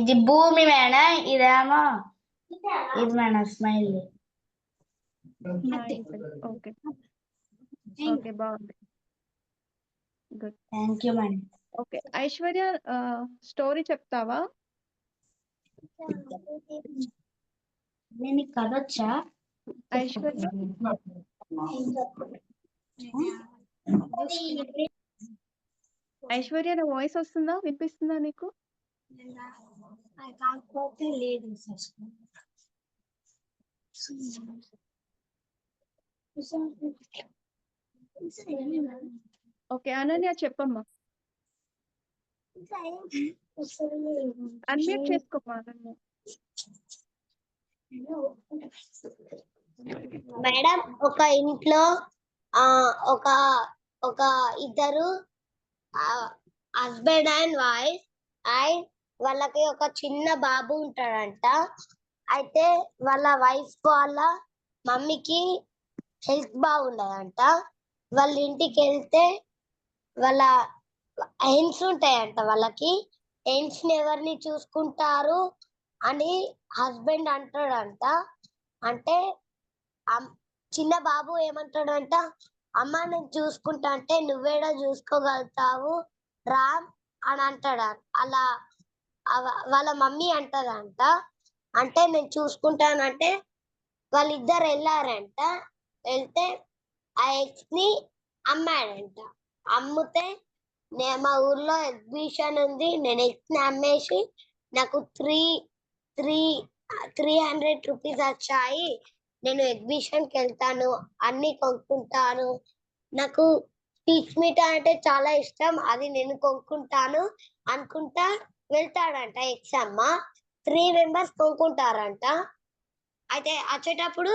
ఇది భూమి మేడం, ఇదేమో ఇది మేడం స్మైల్. ఓకే ఓకే, బాగుంది. Good. Thank you madam. Okay, Aishwarya story చెప్తావా? నేను కథ వచ్చా? ఐశ్వర్య ఐశ్వర్య నా వాయిస్ వస్తుందా, వినిపిస్తుందా నీకు? కాకపోతే లేదు. ఓకే, అనన్య చెప్పమ్మా. అన్మ్యూట్ చేసుకోమ్మా అనన్య. మేడం, ఒక ఇంట్లో ఒక ఒక ఇద్దరు హస్బెండ్ అండ్ వైఫ్, అండ్ వాళ్ళకి ఒక చిన్న బాబు ఉంటాడంట. అయితే వాళ్ళ వైఫ్ వాళ్ళ మమ్మీకి హెల్త్ బాగుండదంట. వాళ్ళ ఇంటికి వెళ్తే వాళ్ళ హెన్స్ ఉంటాయంట. వాళ్ళకి హెన్స్ ఎవరిని చూసుకుంటారు అని హస్బెండ్ అంటాడంట. అంటే చిన్న బాబు ఏమంటాడంట, అమ్మ నేను చూసుకుంటా అంటే నువ్వేడా చూసుకోగలుగుతావు రామ్ అని అంటాడు. అలా వాళ్ళ మమ్మీ అంటదంట. అంటే నేను చూసుకుంటానంటే వాళ్ళిద్దరు వెళ్ళారంట. వెళ్తే ఆ ఎక్స్ ని అమ్మాడంట. అమ్మితే మా ఊర్లో ఎగ్జిబిషన్ ఉంది, నేను ఎక్స్ ని అమ్మేసి నాకు 300 రూపీస్ వచ్చాయి. నేను ఎగ్జిబిషన్ కి వెళ్తాను, అన్ని కొనుక్కుంటాను. నాకు పీచ్ మిఠా అంటే చాలా ఇష్టం, అది నేను కొనుక్కుంటాను అనుకుంటా వెళ్తాడంట. ఎక్స్ అమ్మ 3 మెంబర్స్ కొనుక్కుంటారంట. అయితే వచ్చేటప్పుడు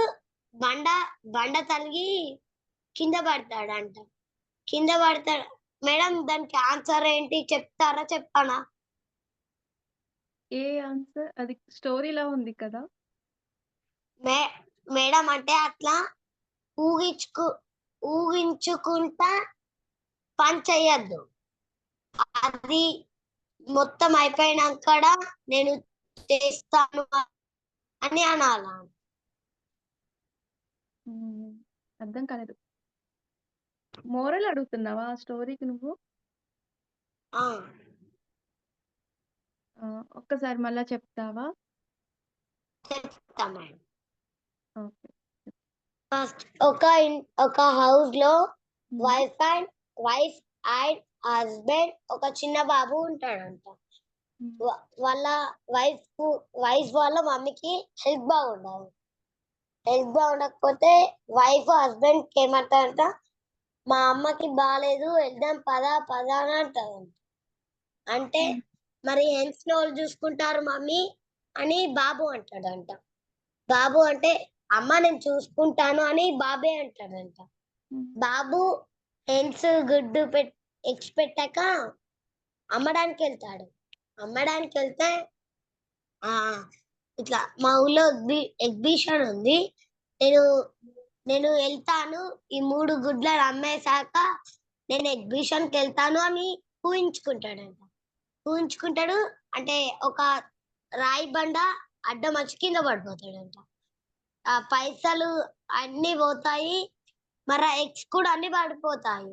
బండ తలిగి కింద పడతాడంట. కింద పడతాడు. మేడం దానికి ఆన్సర్ ఏంటి చెప్తారా చెప్పానా? ఏ ఆన్సర్? అది స్టోరీలా ఉంది కదా. మేడం అంటే అట్లా ఊహించుకుంటా పని చెయ్యద్దు. అది మొత్తం అయిపోయినాక నేను చేస్తాను అని అనాలా? అర్థం కాలేదు. మోరల్ అడుగుతున్నావా ఆ స్టోరీకి నువ్వు? ఒక్కసారి మళ్ళా చెప్తావా? చెప్తా మేడం. ఓకే. ఫస్ట్ ఒక హౌస్ లో వైఫ్ అండ్ హస్బెండ్ ఒక చిన్న బాబు ఉంటాడంట. వాళ్ళ వైఫ్ వాళ్ళ మమ్మీకి హెల్త్ బాగుండదు. హెల్త్ బాగుండకపోతే వైఫ్ హస్బెండ్ కి ఏమంటారంట, మా అమ్మకి బాగాలేదు వెళ్దాం పదా అని అంటారంట. అంటే మరి హెల్త్ లో వాళ్ళు చూసుకుంటారు మమ్మీ అని బాబు అంటాడంట. బాబు అంటే అమ్మ నేను చూసుకుంటాను అని బాబే అంటాడంట. బాబు హెన్స్ గుడ్డు ఎగ్స్ పెట్టాక అమ్మడానికి వెళ్తాడు. అమ్మడానికి వెళ్తే ఇట్లా మా ఊళ్ళో ఎగ్జిబిషన్ ఉంది, నేను వెళ్తాను, ఈ 3 గుడ్లను అమ్మేశాక నేను ఎగ్జిబిషన్కి వెళ్తాను అని ఊహించుకుంటాడు. అంటే ఒక రాయి బండ అడ్డం వచ్చి కింద పడిపోతాడంట. ఆ పైసలు అన్ని పోతాయి, మరి ఎగ్స్ కూడా అన్ని పడిపోతాయి.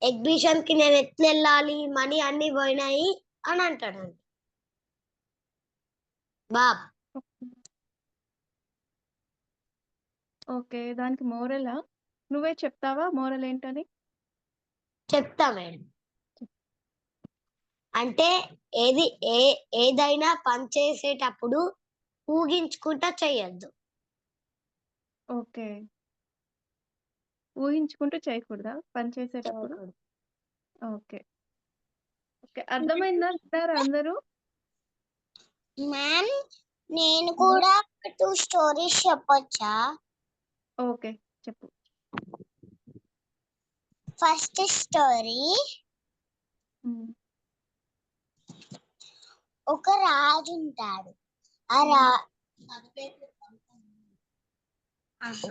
ఎగ్జిబిషన్ కి నేను ఎట్లా వెళ్ళాలి, మనీ అన్ని పోయినాయి అని అంటాడంట బాబ్. ఓకే, దానికి మోరలా? నువ్వే చెప్తావా మోరల్ ఏంటని? చెప్తా మేడం. అంటే ఏదైనా పని చేసేటప్పుడు ఊహించుకుంటా చేయొద్దు. ఓకే. ఊహించుకుంటూ చేయకూడదా పని చేసేటప్పుడు? ఓకే. ఓకే. అర్థమైందా? విన్నారా అందరూ? మ్యామ్ నేను కూడా 2 స్టోరీస్ చెప్పొచ్చా? ఓకే. చెప్పు. ఫస్ట్ స్టోరీ, హ్మ్. ఒక రాజు ఉంటాడు. ఆ రా ఆహా.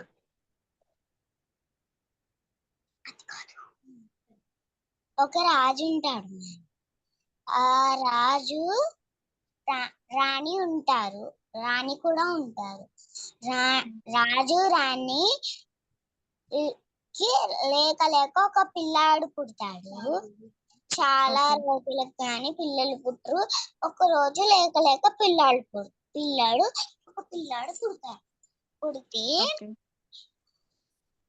ఒక రాజు ఉంటాడు మ్యామ్. ఆ రాజు రాణి ఉంటారు, రాణి కూడా ఉంటారు. రాజు రాణి కి లేక లేక ఒక పిల్లాడు పుడతాడు. చాలా రోజులకు కానీ పిల్లలు పుట్టరు. ఒక రోజు లేక లేక పిల్లాడు పుడతాడు. పుడితే ఓకే.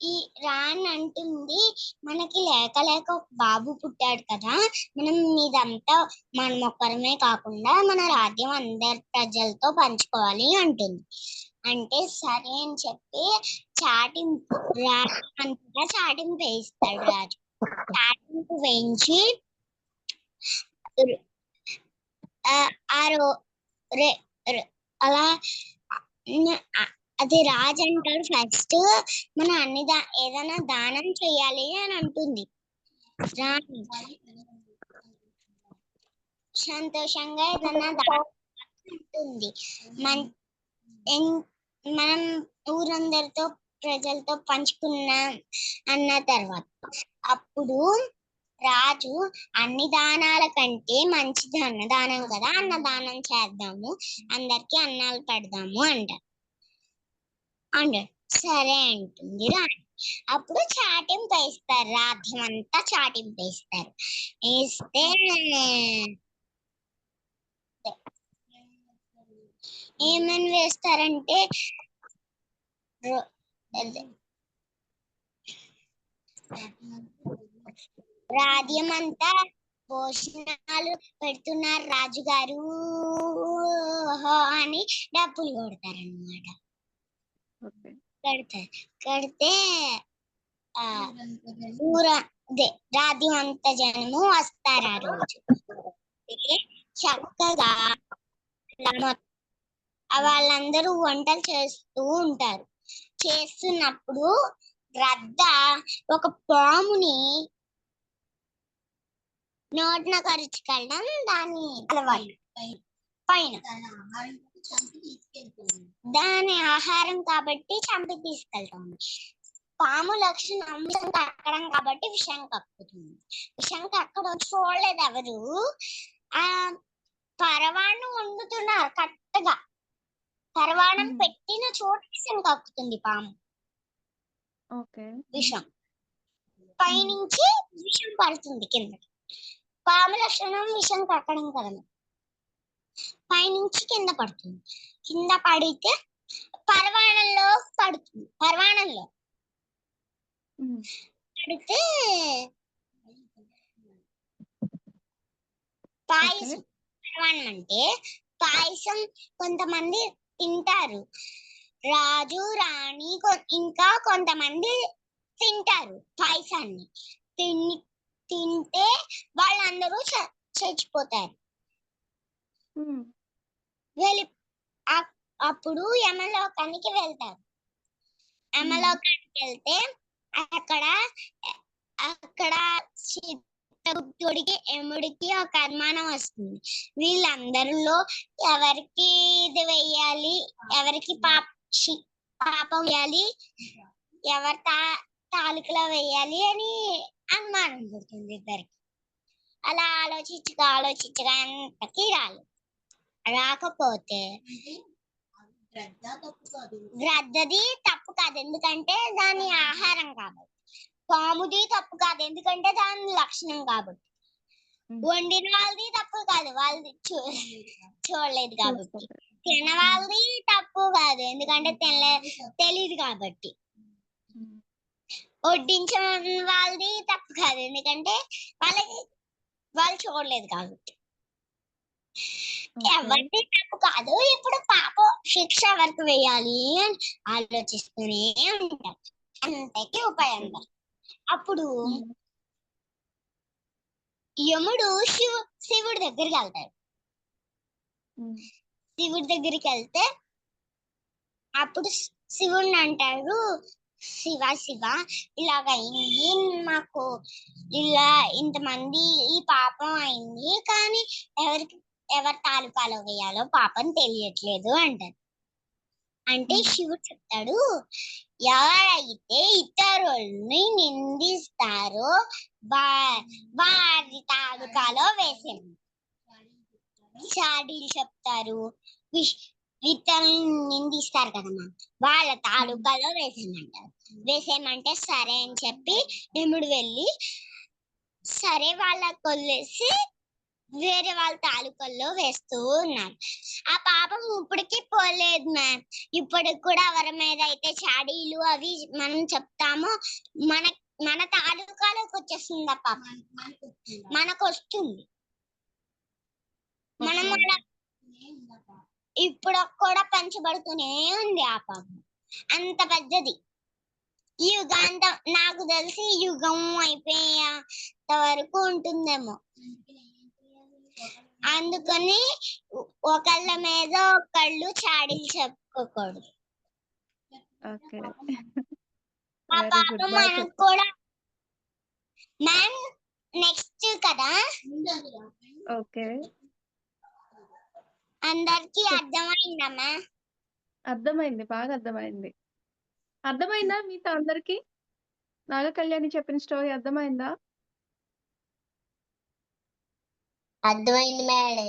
ఈ రాణి అంటుంది, మనకి లేక లేక ఒక బాబు పుట్టాడు కదా, మనం ఇదంతా మనం ఒక్కరమే కాకుండా మన రాజ్యం అందరి ప్రజలతో పంచుకోవాలి అంటుంది. అంటే సరే అని చెప్పి చాటింపు అంతగా చాటింపు వేయిస్తాడు రాజు. చాటింపు వేయించి అలా అది రాజు అంటాడు ఫస్ట్, మనం ఏదైనా దానం చేయాలి అని అంటుంది. రాణి సంతోషంగా ఏదైనా దానం అంటుంది. మనం ఊరందరితో ప్రజలతో పంచుకున్నాం అన్న తర్వాత అప్పుడు రాజు అన్ని దానాల కంటే మంచిది అన్నదానం కదా, అన్నదానం చేద్దాము, అందరికి అన్నాలు పెడదాము అంటారు. సరే అంటుంది రాణి. అప్పుడు చాటింపు వేస్తారు, రాజ్యం అంతా చాటింపు వేస్తారు. వేస్తే ఏమని వేస్తారంటే రాజ్యం అంతా భోజనాలు పెడుతున్నారు రాజుగారు అని డప్పులు కొడతారన్నమాట. కడితే రాజ్యం అంత జనము వస్తారు ఆ రోజు. చక్కగా వాళ్ళందరూ వంటలు చేస్తూ ఉంటారు. చేస్తున్నప్పుడు గ్రద్ద ఒక పాముని నోటిన కరుచుకెళ్ళడం దాని అలవాటు. పైన దాని ఆహారం కాబట్టి చంపి తీసుకెళ్తాం. పాము లక్షణం విషం కక్కడం కాబట్టి విషం కక్కుతుంది. విషం కక్కడం చూడలేదు ఎవరు. ఆ పరవాణం వండుతున్నారు కరెక్ట్గా, పరవాణం పెట్టిన చోట విషం కక్కుతుంది పాము. విషం పైనుంచి విషం పడుతుంది కిందకి. పాము లక్షణం విషం కక్కడం కదా, పైనుంచి కింద పడుతుంది. కింద పడితే పరవాణంలో పడుతుంది. పరవాణంలో పడితే పాయసం. పరవాణం అంటే పాయసం కొంతమంది తింటారు, రాజు రాణి ఇంకా కొంతమంది తింటారు పాయసాన్ని. తింటే వాళ్ళందరూ చచ్చిపోతారు. అప్పుడు యమలోకానికి వెళ్తారు. యమలోకానికి వెళ్తే అక్కడ చిత్తగుప్తుడికి యముడికి ఒక అనుమానం వస్తుంది. వీళ్ళందరిలో ఎవరికి ఇది వెయ్యాలి, ఎవరికి పాపం వేయాలి, ఎవరి తాలూకులో వెయ్యాలి అని అనుమానం పుడుతుంది ఇద్దరికి. అలా ఆలోచించగా అంతకి రాకపోతే గ్రద్దది తప్పు కాదు, ఎందుకంటే దాని ఆహారం కాబట్టి. పాముది తప్పు కాదు, ఎందుకంటే దాని లక్షణం కాబట్టి. వండిన వాళ్ళది తప్పు కాదు, వాళ్ళది చూడలేదు కాబట్టి. తిన్న వాళ్ళది తప్పు కాదు, ఎందుకంటే తెలియదు కాబట్టి. వడ్డించిన వాళ్ళది తప్పు కాదు, ఎందుకంటే వాళ్ళు చూడలేదు కాబట్టి. ఎవరిది తప్పు కాదు. ఇప్పుడు శిక్ష ఎవరికి వేయాలి అని ఆలోచిస్తూనే ఉంటారు. అంతకి ఉపాయం. అప్పుడు యముడు శివుడి దగ్గరికి వెళ్తాడు. శివుడి దగ్గరికి వెళ్తే అప్పుడు శివుడిని అంటాడు, శివ శివ ఇలాగ అయింది మాకు, ఇలా ఇంతమంది ఈ పాపం అయింది, కానీ ఎవరి తాలూకాలో వేయాలో పాపం తెలియట్లేదు అంటారు. అంటే శివుడు చెప్తాడు, ఎవరైతే ఇతరుల్ని నిందిస్తారో వారి తాలూకాలో వేసేయండి. చాడీలు చెప్తారు, ఇతరుల్ని నిందిస్తారు కదమ్మా, వాళ్ళ తాలూకాలో వేసేయమంటే సరే అని చెప్పి యముడు వెళ్ళి సరే వాళ్ళకి వదిలేసి వేరే వాళ్ళ తాలూకాల్లో వేస్తూ ఉన్నారు. ఆ పాపం ఇప్పటికీ పోలేదు మ్యామ్. ఇప్పటికి కూడా ఎవరి మీద అయితే చాడీలు అవి మనం చెప్తామో మన తాలూకాలోకి వచ్చేస్తుంది. ఆ పాపం మనకు వస్తుంది. మనం ఇప్పుడు కూడా పెంచబడుతూనే ఉంది ఆ పాపం. అంత పెద్దది. ఈ యుగాంతం నాకు తెలిసి యుగం అయిపోయేంత వరకు ఉంటుందేమో. అందుకని ఒకళ్ళ మీద ఒకళ్ళు చాడీలు చెప్పుకోకూడదు. ఆ పాపం మనకు కూడా మ్యామ్ నెక్స్ట్ కదా. ఓకే, అందరికి అర్థమైందమ్మా? అర్థమైంది, బాగా అర్థమైంది. అర్థమైందా మీతో అందరికి? నాగ కళ్యాణి చెప్పిన స్టోరీ అర్థమైందా? అర్థమైంది మేడం.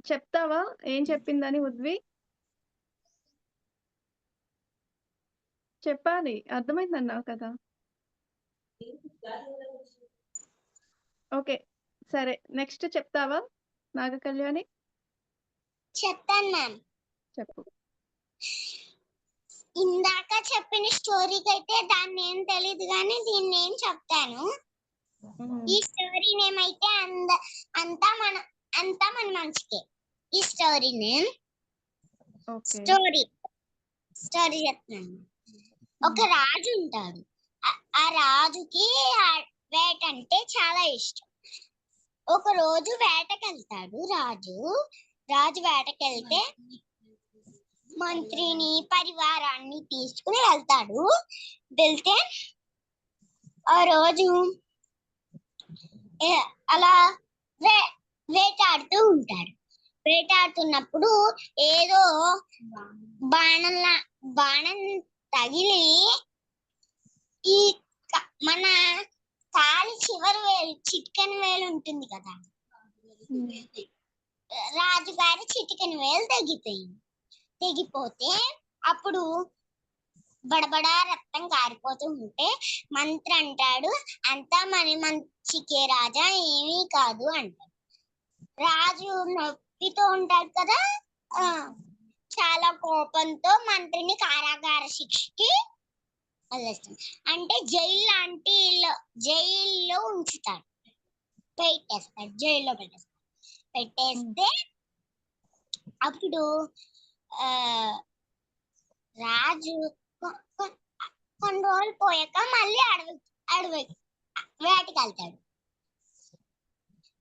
చెప్తావా ఏం చెప్పిందని? ఉద్వి చెప్పాలి, అర్థమైందన్నావు కదా. ఓకే సరే, నెక్స్ట్ చెప్తావా నాగ కళ్యాణి? చెప్తాను మ్యామ్. చెప్పు. ఇందాక చెప్పిన స్టోరీకి అయితే దాన్ని ఏం తెలీదు కానీ దీన్ని ఏం చెప్తాను. ఈ స్టోరీ నేమ్ అయితే అంతా మన మంచికే. ఈ స్టోరీ నేమ్ స్టోరీ చెప్తున్నాను. ఒక రాజు ఉంటాడు. ఆ రాజుకి వేట అంటే చాలా ఇష్టం. ఒక రోజు వేటకెళ్తాడు రాజు వేటకెళ్తే మంత్రిని పరివారాన్ని తీసుకుని వెళ్తే ఆ రోజు అలా వేటాడుతూ ఉంటాడు. వేటాడుతున్నప్పుడు ఏదో బాణం తగిలి ఈ మన కాలి చివరి వేలు, చిటికెన వేలు ఉంటుంది కదా, రాజుగారి చిటికెన వేలు తెగిపోతే అప్పుడు బడబడా రక్తం కారిపోతూ ఉంటే మంత్రి అంటాడు, అంతా మన మంచికే రాజా, ఏమీ కాదు అంటాడు. రాజు నొప్పితో ఉంటాడు కదా, చాలా కోపంతో మంత్రిని కారాగార శిక్షకి వదిలేస్తాడు. అంటే జైల్లో ఉంచుతాడు, జైల్లో పెట్టేస్తే అప్పుడు రాజు కొన్ని రోజులు పోయాక మళ్ళీ అడవి వేటకెళ్తాడు.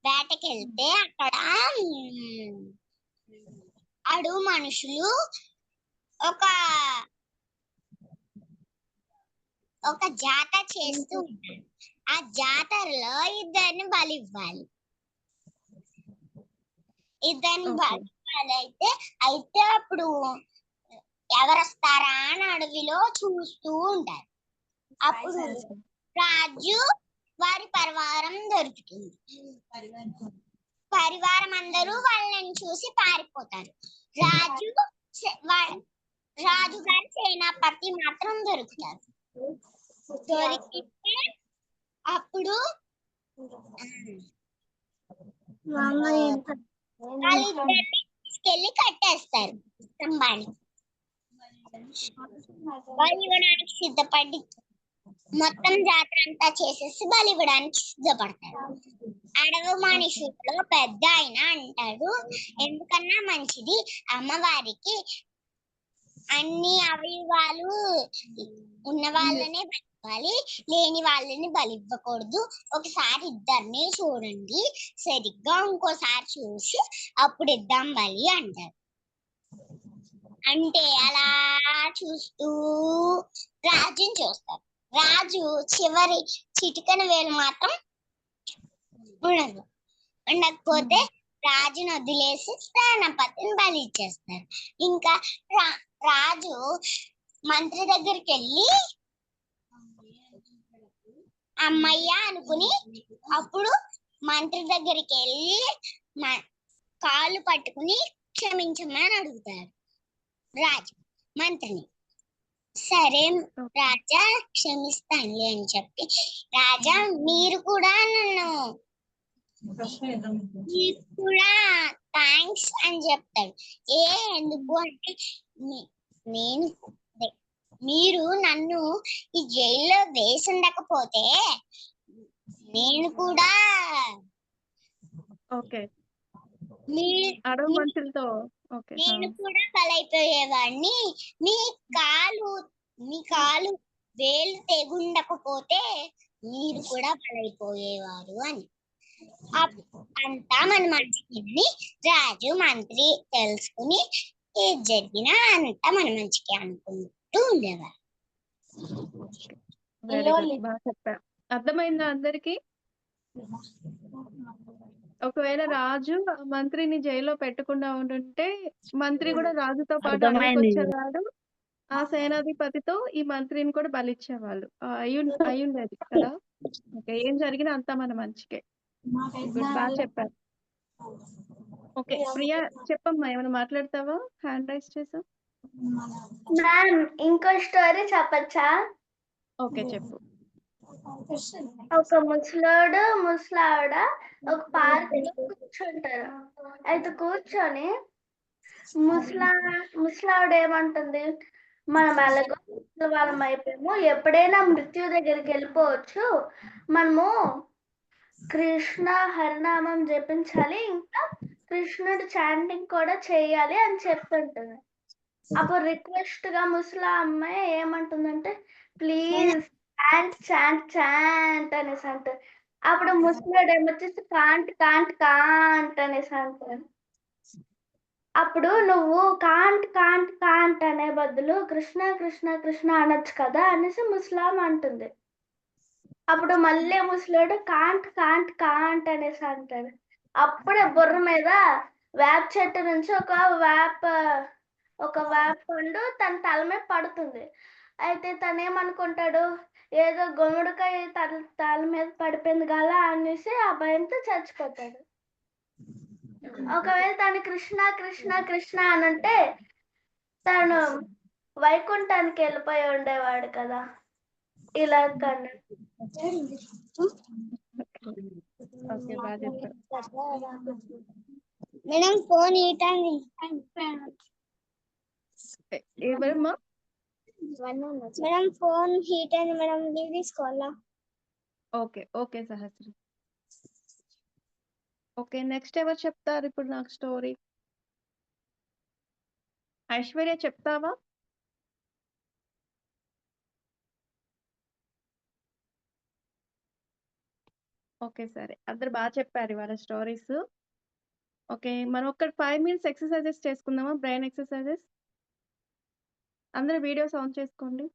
వేటకెళ్తే అక్కడ అడవి మనుషులు ఒక జాతర చేస్తూ ఉంటారు. ఆ జాతరలో ఇద్దరిని బలి ఇవ్వాలి. అయితే అప్పుడు ఎవరు వస్తారా అని అడవిలో చూస్తూ ఉంటారు. అప్పుడు రాజు వారి పరివారం దొరుకుతుంది. పరివారం అందరూ వాళ్ళని చూసి పారిపోతారు. రాజుగారి సేనాపతి మాత్రం దొరుకుతారు. దొరికితే అప్పుడు వాళ్ళిద్దరిని తీసుకెళ్లి కట్టేస్తారు స్తంభానికి. బలి ఇవ్వడానికి సిద్ధపడి మొత్తం జాతర అంతా చేసేసి బలి ఇవ్వడానికి సిద్ధపడతారు. అడవి మనుషుల్లో పెద్ద ఆయన అంటాడు, ఎందుకన్నా మంచిది అమ్మవారికి అన్ని అవయవాలు ఉన్న వాళ్ళనే బలివ్వాలి, లేని వాళ్ళని బలివ్వకూడదు. ఒకసారి ఇద్దరిని చూడండి, సరిగ్గా ఇంకోసారి చూసి అప్పుడు ఇద్దాం బలి అంటారు. అంటే అలా చూస్తూ రాజుని చూస్తారు. రాజు చివరి చిటికన వేలు మాత్రం ఉండదు. ఉండకపోతే రాజును వదిలేసి సేనాపతిని బలి ఇచ్చేస్తారు. ఇంకా రాజు మంత్రి దగ్గరికి వెళ్ళి అమ్మయ్య అనుకుని అప్పుడు మంత్రి దగ్గరికి వెళ్ళి కాళ్ళు పట్టుకుని క్షమించమని అడుగుతారు రాజు మంత్రిని. సరే రాజా క్షమిస్తానులే అని చెప్పి, రాజా మీరు కూడా థ్యాంక్స్ అని చెప్తాడు. ఎందుకు అంటే నేను మీరు నన్ను ఈ జైల్లో వేసి ఉండకపోతే నేను కూడా అడవి మనుషులతో నేను కూడా బలైపోయేవాడిని. మీ కాలు వేలు తెగుండకపోతే మీరు కూడా బలైపోయేవారు అని. అంతా మన మంచికి రాజు మంత్రి తెలుసుకుని ఏది జరిగినా అంతా మన మంచికి అనుకుంటూ ఉండేవారు. బాగా చెప్పారు. అర్థమైందా అందరికి? ఒకవేళ రాజు మంత్రిని జైల్లో పెట్టకుండా ఉంటుంటే మంత్రి కూడా రాజుతో పాటు అడవికి వచ్చేవాడు. ఆ సేనాధిపతితో ఈ మంత్రిని కూడా బలిచ్చేవాళ్ళు. అయ్యుండేది కదా. ఓకే, ఏం జరిగినా అంతా మన మంచికే. బాగా చెప్పారు. ఓకే ప్రియా చెప్పమ్మా, ఏమైనా మాట్లాడతావా? హ్యాండ్ రైస్ చేసావు. మ్యామ్ ఇంకో స్టోరీ చెప్పచ్చా? ఓకే చెప్పు. ఒక ముసలోడు ముసలావిడ ఒక పార్క్ లో కూర్చుంటారు. అయితే కూర్చొని ముసలావిడ ఏమంటుంది, మనం ఎలాగో వాళ్ళం అయిపోయాము, ఎప్పుడైనా మృత్యు దగ్గరికి వెళ్ళిపోవచ్చు, మనము కృష్ణ హరినామం జపించాలి, ఇంకా కృష్ణుడు చాంటింగ్ కూడా చేయాలి అని చెప్తుంటుంది. అప్పుడు రిక్వెస్ట్ గా ముసలా అమ్మాయి ఏమంటుందంటే, ప్లీజ్ చాంట్ చాంట్ చాంట్ అనేసి అంటారు. అప్పుడు ముసలాడు ఏమొచ్చేసి కాంట్ కాంట్ కాంట్ అనేసి అంటారు. అప్పుడు నువ్వు కాంట్ కాంట్ కాంట్ అనే బదులు కృష్ణ కృష్ణ కృష్ణ అనొచ్చు కదా అనేసి ముసలాం అంటుంది. అప్పుడు మళ్ళీ ముసలాడు కాంట్ కాంట్ కాంట్ అనేసి అంటాడు. అప్పుడే బుర్ర మీద వేప చెట్టు నుంచి ఒక వేప పండు తన తల మీద పడుతుంది. అయితే తను ఏమనుకుంటాడు, ఏదో గుమ్మడికాయ తల మీద పడిపోయింది కదా అనేసి ఆ భయంతో చచ్చిపోతాడు. ఒకవేళ తను కృష్ణ కృష్ణ కృష్ణ అనంటే తను వైకుంఠానికి వెళ్ళిపోయి ఉండేవాడు కదా. ఇలా కన్నా మేడం ఫోన్ ఇవ్వండి. ఎవరమ్మా? మేడం ఫోన్ హీట్ అయింది మేడం, లీవ్ తీసుకోవాలా? Okay okay Sahasri. Okay next ఎవరు చెప్తారు ఇప్పుడు నాకు స్టోరీ? ఐశ్వర్య చెప్తావా? ఓకే సరే, అందరు బాగా చెప్పారు ఇవాళ స్టోరీస్. ఓకే మనం ఒక 5 minutes ఎక్సర్సైజెస్ చేసుకుందామా? Brain exercises. అందరూ వీడియోస్ ఆన్ చేసుకోండి.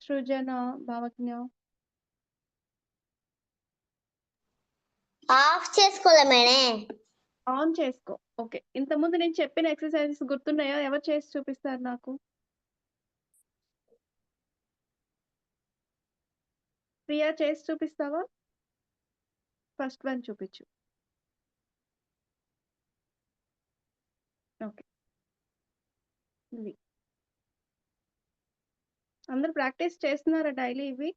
సృజన, భావజ్ఞ. ఆఫ్ చేసుకోలే మేడం. ఆన్ చేసుకో. ఓకే, ఇంతకుముందు నేను చెప్పిన ఎక్సర్సైజెస్ గుర్తున్నాయా? ఎవరు చేసి చూపిస్తారు నాకు? ప్రియా చేసి చూపిస్తావా? ఫస్ట్ వన్ చూపించు. ఓకే, ఇవి అందరు ప్రాక్టీస్ చేస్తున్నారా డైలీ ఇవి?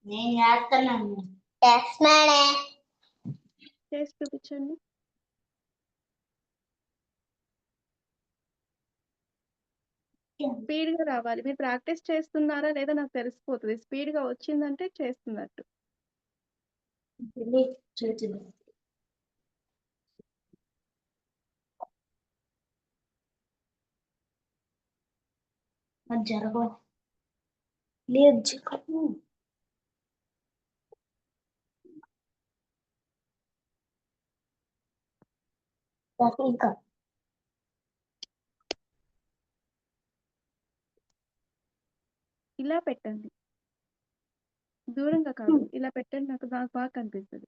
నేను చేస్తున్నాను. చేసి చూపించండి. స్పీడ్ గా రావాలి. మీరు ప్రాక్టీస్ చేస్తున్నారా లేదా నాకు తెలిసిపోతుంది. స్పీడ్ గా వచ్చిందంటే చేస్తున్నట్టు. జరగ లేదు ఇంకా ఇలా పెట్టండి, దూరంగా కాదు, ఇలా పెట్టండి, నాకు బాగా కనిపిస్తుంది.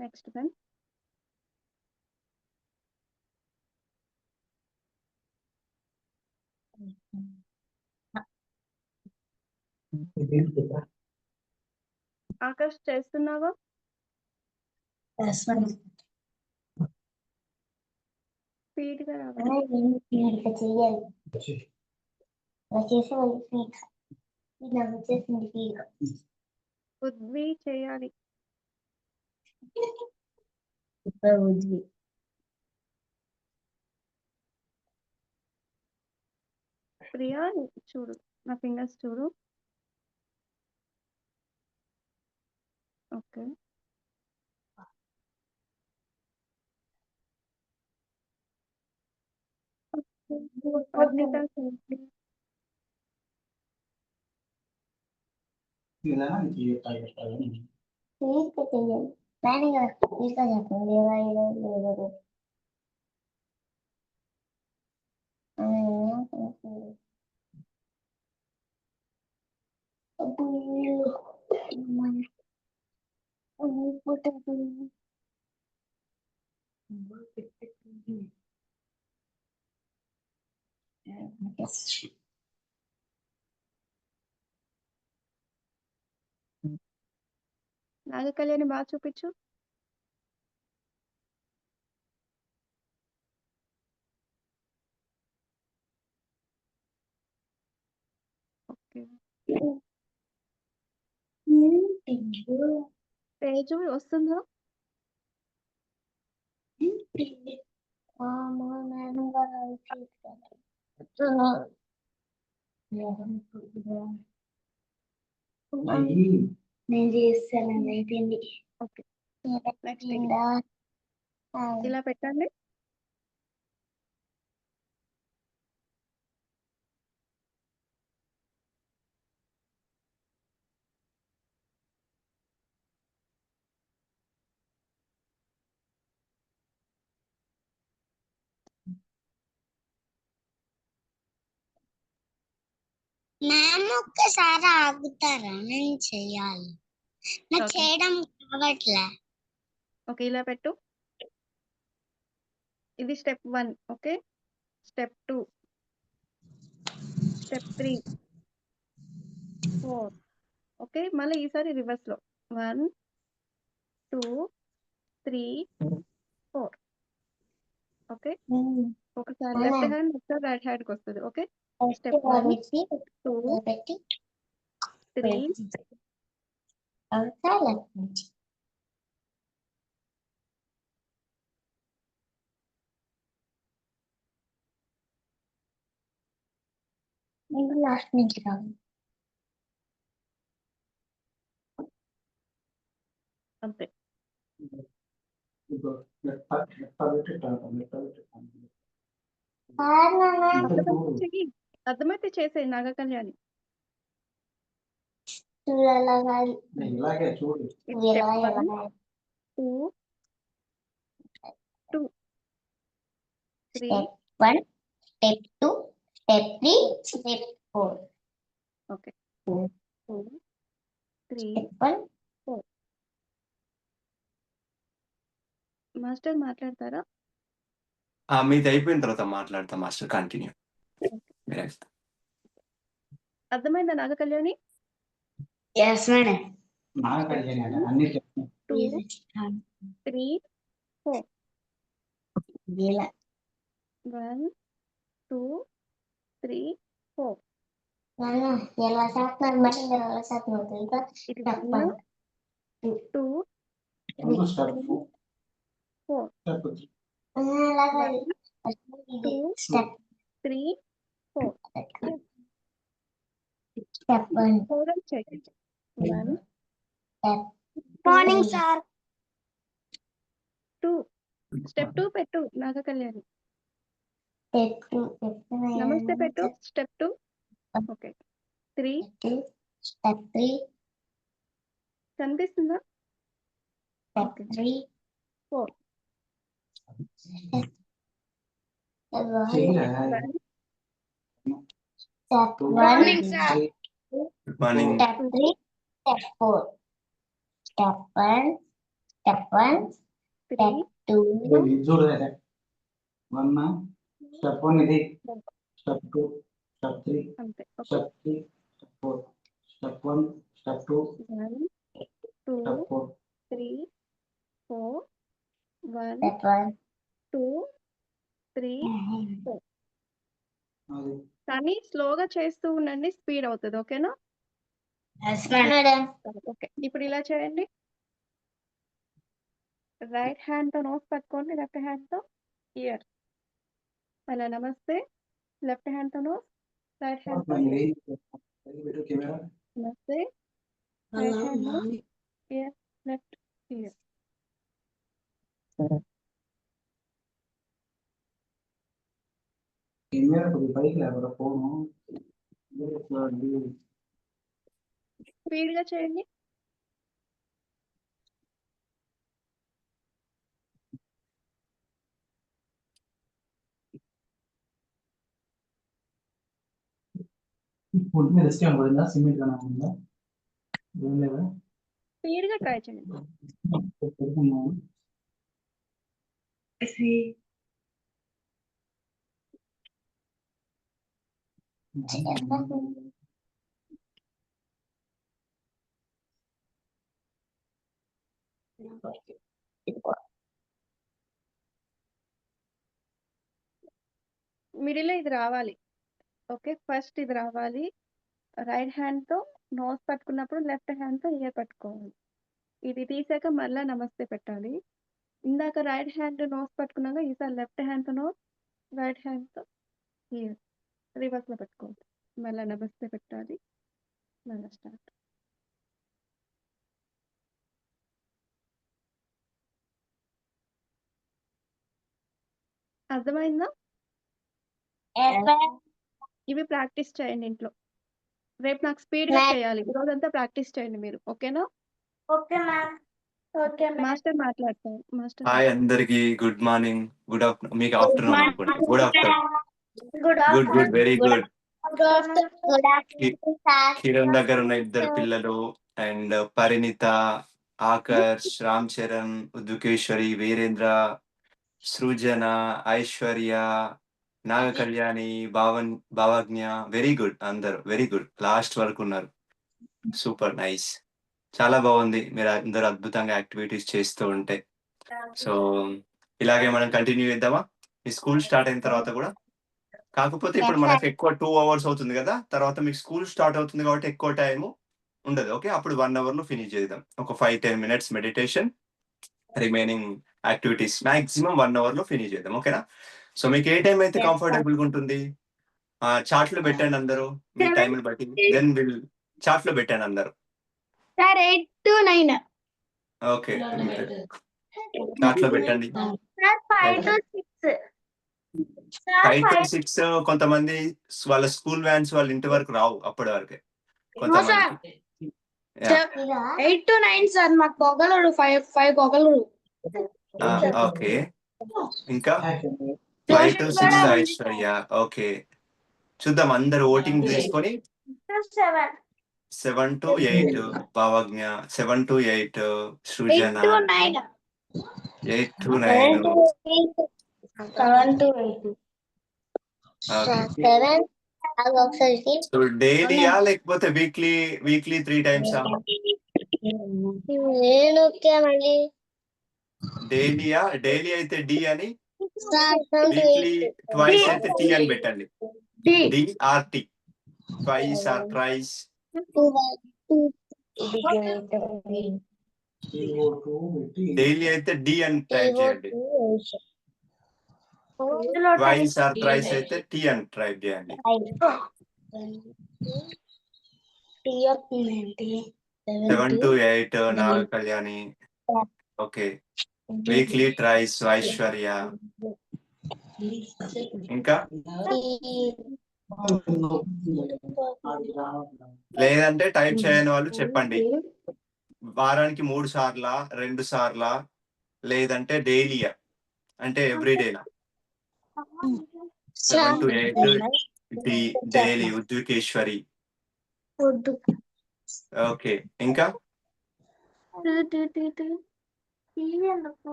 Next one. ఆకాష్ చేస్తున్నావా? స్పీడ్ గా రావాలి. ఉద్వి చేయాలి. ప్రియా చూడు, నా ఫింగర్స్ చూడు. ఓకే, అద్నిత చేయండి. నాగ కళ్యాణి బాగా చూపించు. ఓకే, తేజు వస్తుందా? నేను చేస్తాను, అయిపోయింది. ఓకే, నెక్స్ట్ ఇలా పెట్టండి. మ్యామ్ ఒక్కసారి ఆగుతారా? నేను చెయ్యాలి, నాకు Okay. చేయడం కావట్లే. ఓకే, ఇలా పెట్టు. ఇది step 1. Okay, step 2, step 3, 4. Okay, మళ్ళీ ఈసారి రివర్స్ లో 1 2 3 4. ఓకే, ఒకసారి లెఫ్ట్ హ్యాండ్, ఒకసారి రైట్ హ్యాండ్ కి వస్తుంది. ఓకే, స్టెప్ 1 2 3 లాస్ట్ నుంచి రాదు. అంతే. అర్థమైతే చెయ్యి, అర్థమైతే చేసే నాగ కళ్యాణి. ఇది step 1 2 2 3 1 step 2 step 3 step 4. Okay 2 3 1 master మాట్లాడతారా? మీది అయిపోయిన తర్వాత మాట్లాడతాం మాస్టర్. కంటిన్యూ. అర్థమైందా నాగ కళ్యాణి? yes madam. 2 3 4. 1 2 3 4. ఎలా చేస్తున్నారు మరి ఎలా చేస్తున్నారు ఇంకా ఇది చెప్పండి 1 2 4 అలాగే 2 స్టెప్ 3 4 చెప్పండి 4 అని చేయండి 1 మార్నింగ్ సార్ 2 స్టెప్ 2 పెట్టు నాగ కళ్యాణి నమస్తే పెట్టు స్టెప్ 2 ఓకే 3 స్టెప్ 3 కనిపిస్తుందా step okay 3 4 step 1 morning sir good morning. Step 3 step 4 step 1 step 1 3 step 2 చూడలే 1 స్టెప్ 1 ఇది స్టెప్ 2 స్టెప్ 3 అంతే okay step 3 step 4 step 1 step 2 1 2 step 4 3 4 1 step 1 2 3 4 అది కానీ స్లోగా చేస్తూ ఉండండి స్పీడ్ అవుతుంది ఓకేనా మేడం ఓకే ఇప్పుడు ఇలా చేయండి రైట్ హ్యాండ్ తో నోస్ పట్టుకోండి లెఫ్ట్ హ్యాండ్ తో ఇయర్ అలా నమస్తే లెఫ్ట్ హ్యాండ్ తో నోస్ రైట్ హ్యాండ్ తో పెట్టు కెమెరా నమస్తే right hand nose ear left ear camera కొద్దిగా పైకి లేకపోతే ఫోను స్పీడ్ గా చేయండి ఫుడ్ మీద రెస్ట్ పడిందా సిమెంట్ గానే ఉందా ఏం లేదా స్పీడ్ గా ట్రై చేయండి పెట్టుకున్నాము మిడిల్ ఇది రావాలి ఓకే ఫస్ట్ ఇది రావాలి రైట్ హ్యాండ్ తో నోస్ పట్టుకున్నప్పుడు లెఫ్ట్ హ్యాండ్ తో ఇయర్ పట్టుకోవాలి ఇది తీసాక మళ్ళా నమస్తే పెట్టాలి ఇందాక రైట్ హ్యాండ్ నోస్ పట్టుకున్నాక ఈసారి లెఫ్ట్ హ్యాండ్ తో నోస్ రైట్ హ్యాండ్ తో ఇయర్ రివర్స్ లో పెట్టుకోవాలి మళ్ళా నమస్తే పెట్టాలి మళ్ళా స్టార్ట్ అర్థమైందా ఇవి ప్రాక్టీస్ చేయండి ఇంట్లో రేపు నాకు స్పీడ్ గా చేయాలి ఈరోజంతా ప్రాక్టీస్ చేయండి మీరు ఓకేనా okay ma'am okay ma'am master మాట్లాడతారు మాస్టర్ హాయ్ అందరికి గుడ్ మార్నింగ్ గుడ్ ఆఫ్టర్నూన్ మీకు ఆఫ్టర్నూన్ అనుకోండి good afternoon good good good very good good afternoon sir Kiran దగ్గర ఉన్న 2 పిల్లలు and Parinita Akarsh Ram Charan Uddukeshwari Virendra Srujana Aishwarya Naga Kalyani Bhavagna very good అందరు వెరీ గుడ్ లాస్ట్ వరకు ఉన్నారు సూపర్ నైస్ చాలా బాగుంది మీరు అందరు అద్భుతంగా యాక్టివిటీస్ చేస్తూ ఉంటే సో ఇలాగే మనం కంటిన్యూ చేద్దామా ఈ స్కూల్ స్టార్ట్ అయిన తర్వాత కూడా కాకపోతే ఇప్పుడు మనకు ఎక్కువ 2 hours అవుతుంది కదా తర్వాత మీకు స్కూల్ స్టార్ట్ అవుతుంది కాబట్టి ఎక్కువ టైం ఉండదు ఓకే అప్పుడు 1 hour లో ఫినిష్ చేద్దాం ఒక 5-10 minutes meditation remaining activities maximum 1 hour లో ఫినిష్ చేద్దాం ఓకేనా సో మీకు ఏ టైం అయితే కంఫర్టబుల్ గా ఉంటుంది చార్ట్ లో పెట్టండి అందరూ మీ టైం బట్టి దెన్ విల్ చార్ట్ లో పెట్టండి అందరూ సార్ 8 to 9 ఓకే చార్ట్ లో పెట్టండి సార్ 5 to 6 5 to 6 కొంతమంది వాళ్ళ స్కూల్ వ్యాన్స్ వాళ్ళ ఇంటి వరకు రావు అప్పటి వరకే కొంతమంది 8 to 9 సార్ మాకు పొగలడు 5 పొగలడు ఓకే ఇంకా 5 to 6 ఐశ్వర్య ఓకే చూద్దాం అందరు ఓటింగ్ తీసుకొని 7 to 8 భావజ్ఞ 7 to 8 Srujana 8 to 9 7 to 8 7 ఒకసారి సో డైలీయా లేకపోతే వీక్లీ 3 times నేను ఓకే మళ్ళీ డైలీయా డైలీ అయితే డి అని స్టార్ట్ వీక్లీ ట్వైస్ అయితే టీ అని పెట్టండి DRT twice or tries. Daily అయితే డి అని టైప్ చేయండి. ట్వైస్ ఆర్ ట్రైస్ అయితే టీ అని టైప్ చేయండి. 7 to 8 Naga Kalyani. Okay. Weekly tries Aishwarya. ఇంకా లేదంటే టైప్ చేయని వాళ్ళు చెప్పండి. వారానికి 3 సార్లా 2 సార్లా లేదంటే డైలీయా అంటే ఎవ్రీడేనా? 7 to 8 డైలీ ఉద్వికేశ్వరి. ఓకే. ఇంకా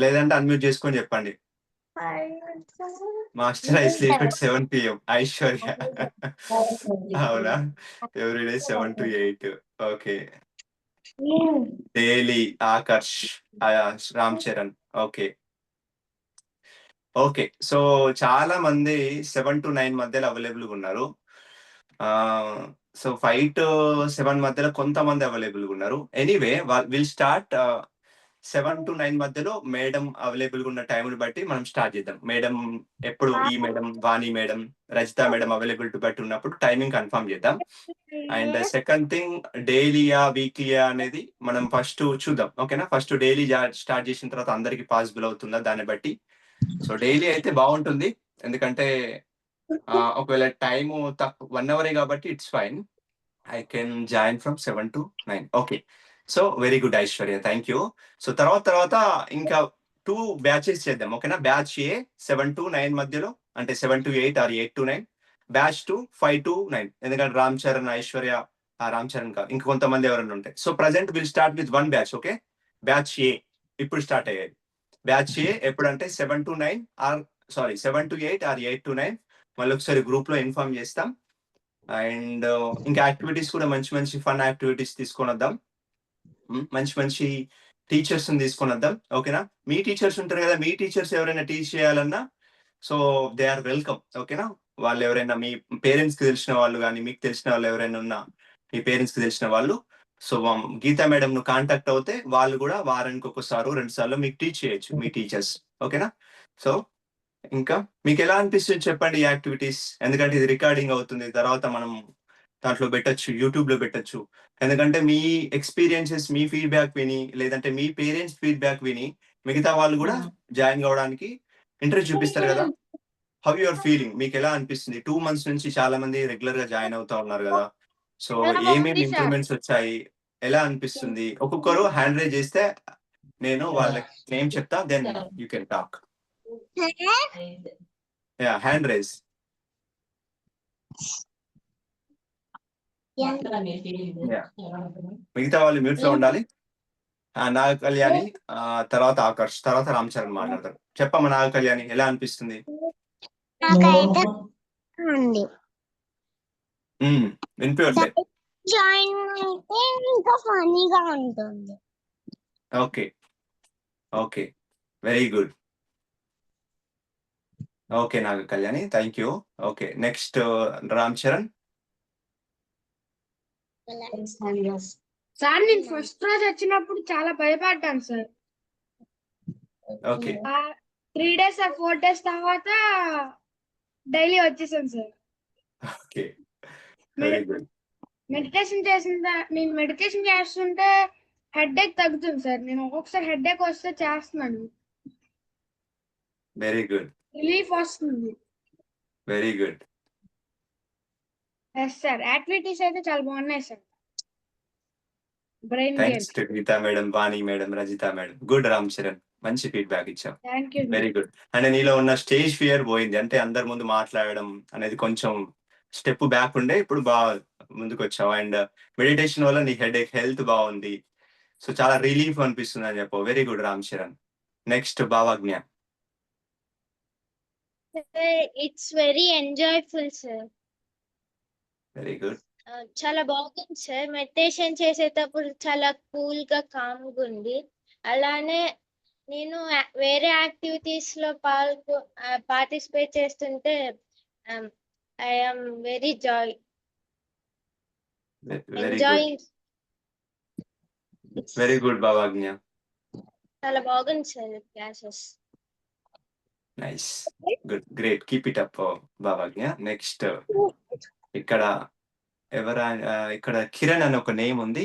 లేదంటే అన్మ్యూట్ చేసుకొని చెప్పండి. Master I sleep at 7 PM Aishwarya. అవునా? Everyday 7 to 8. Okay. Daily Akarsh, Ram Charan. Okay. Okay. So చాలా మంది 7 to 9 మధ్యలో అవైలబుల్ గా ఉన్నారు. సో 5 to 7 మధ్యలో కొంతమంది అవైలబుల్ గా ఉన్నారు. ఎనీవే విల్ స్టార్ట్ 7 to 9 మధ్యలో మేడం అవైలబుల్ గా ఉన్న టైంని బట్టి మనం స్టార్ట్ చేద్దాం. మేడం ఎప్పుడు ఈ madam, Vani madam, Rajitha madam availability బట్టి ఉన్నప్పుడు టైమింగ్ కన్ఫర్మ్ చేద్దాం. అండ్ సెకండ్ థింగ్ డైలీయా వీక్లీయా అనేది మనం ఫస్ట్ చూద్దాం. ఓకేనా? ఫస్ట్ డైలీ స్టార్ట్ చేసిన తర్వాత అందరికి పాసిబుల్ అవుతుందా దాన్ని బట్టి. సో డైలీ అయితే బాగుంటుంది. ఎందుకంటే ఒకవేళ టైము 1 అవరే కాబట్టి it's fine. I can join from 7 to 9. Okay. So very good Aishwarya, thank you. So తర్వాత ఇంకా 2 బ్యాచెస్ చేద్దాం. ఓకేనా? బ్యాచ్ ఏ 7 to 9 మధ్యలో అంటే 7 to 8 or 8 to 9. Batch 2 5 to 9. ఎందుకంటే రామ్ చరణ్, ఐశ్వర్య, రామ్ చరణ్ కాదు ఇంకా కొంతమంది ఎవరైనా ఉంటాయి. So present will start with 1 batch. Okay. Batch A ఇప్పుడు స్టార్ట్ అయ్యేది. బ్యాచ్ ఏ ఎప్పుడంటే 7 to 9 or 7 to 8 or 8 to 9. మళ్ళీ ఒకసారి గ్రూప్ లో ఇన్ఫార్మ్ చేస్తాం. అండ్ ఇంకా యాక్టివిటీస్ కూడా మంచి ఫన్ యాక్టివిటీస్ తీసుకొని వద్దాం. మంచి టీచర్స్ తీసుకొని వద్దాం. ఓకేనా? మీ టీచర్స్ ఉంటారు కదా, మీ టీచర్స్ ఎవరైనా టీచ్ చేయాలన్నా సో దే ఆర్ వెల్కమ్. ఓకేనా? వాళ్ళు ఎవరైనా మీ పేరెంట్స్ కి తెలిసిన వాళ్ళు కానీ మీకు తెలిసిన వాళ్ళు ఎవరైనా ఉన్నా మీ పేరెంట్స్ కి తెలిసిన వాళ్ళు సో గీతా మేడం ను కాంటాక్ట్ అవుతే వాళ్ళు కూడా వారానికి 1 సారో 2 సార్లు మీకు టీచ్ చేయొచ్చు మీ టీచర్స్. ఓకేనా? సో ఇంకా మీకు ఎలా అనిపిస్తుంది చెప్పండి ఈ యాక్టివిటీస్. ఎందుకంటే ఇది రికార్డింగ్ అవుతుంది, తర్వాత మనం దాంట్లో పెట్టచ్చు, యూట్యూబ్ లో పెట్టచ్చు. ఎందుకంటే మీ ఎక్స్పీరియన్సెస్, మీ ఫీడ్బ్యాక్ విని లేదంటే మీ పేరెంట్స్ ఫీడ్బ్యాక్ విని మిగతా వాళ్ళు కూడా జాయిన్ కావడానికి ఇంట్రెస్ట్ చూపిస్తారు కదా. How you are feeling? మీకు ఎలా అనిపిస్తుంది? 2 months నుంచి చాలా మంది రెగ్యులర్ గా జాయిన్ అవుతా ఉన్నారు కదా. సో ఏమేమి ఇంప్రూవ్మెంట్స్ వచ్చాయి, ఎలా అనిపిస్తుంది? ఒక్కొక్కరు హ్యాండ్ రైజ్ చేస్తే నేను వాళ్ళ నేమ్ చెప్తా, then you can talk. Hand raise. మిగతా వాళ్ళు మ్యూట్ లో ఉండాలి. నాగ కళ్యాణి, తర్వాత ఆకర్ష్, తర్వాత రామ్ చరణ్ మాట్లాడతారు. చెప్పమ్మా నాగ కళ్యాణి, ఎలా అనిపిస్తుంది? వినిపించట్లే. జాయిన్ అయితే ఇంకా ఫనీగా ఉంటుంది. Okay. Okay, very good. Okay Naga Kalyani, thank you. Okay, next Ram Charan. Sir నేను ఫస్ట్ రోజు వచ్చినప్పుడు చాలా భయపడ్డాను సార్. ఓకే. 3 days 4 days తర్వాత డైలీ వచ్చేసాను సార్. Okay, very good. నేను మెడిటేషన్ చేస్తుంటే హెడేక్ తగ్గుతుంది సార్. నేను ఒక్కొక్కసారి హెడేక్ వస్తే చేస్తున్నాను, వెరీ గుడ్, రిలీఫ్ వస్తుంది. Very good. Yes sir, activities అయితే చాలా బాగున్నాయి sir. Brain thanks to Geetha madam, Vani madam, Rajitha madam. Good Ram Charan, మంచి ఫీడ్బ్యాక్ ఇచ్చాం. Thank you. Very good. అంటే నీలో ఉన్న స్టేజ్ ఫియర్ పోయింది, అంటే అందరి ముందు మాట్లాడడం అనేది కొంచెం స్టెప్ బ్యాక్ ఉండే, ఇప్పుడు బాగా ముందుకు వచ్చావు. అండ్ మెడిటేషన్ వల్ల నీ హెల్త్ బాగుంది. సో చాలా రిలీఫ్ అనిపిస్తుంది అని చెప్పు. Very good Ram Charan. Next Bhavagna. It's very enjoyful sir. Very good. చాలా బాగుంది సార్. మెడిటేషన్ చేసేటప్పుడు చాలా కూల్ గా కామ్గా ఉంది. అలానే నేను వేరే యాక్టివిటీస్ లో పార్టిసిపేట్ చేస్తుంటే I am very very good, enjoying. Very good Bhavagna. చాలా బాగుంది sir classes. Nice, good, great, keep it up Bhavagna. Next ఇక్కడ ఇక్కడ కిరణ్ అని ఒక నేమ్ ఉంది,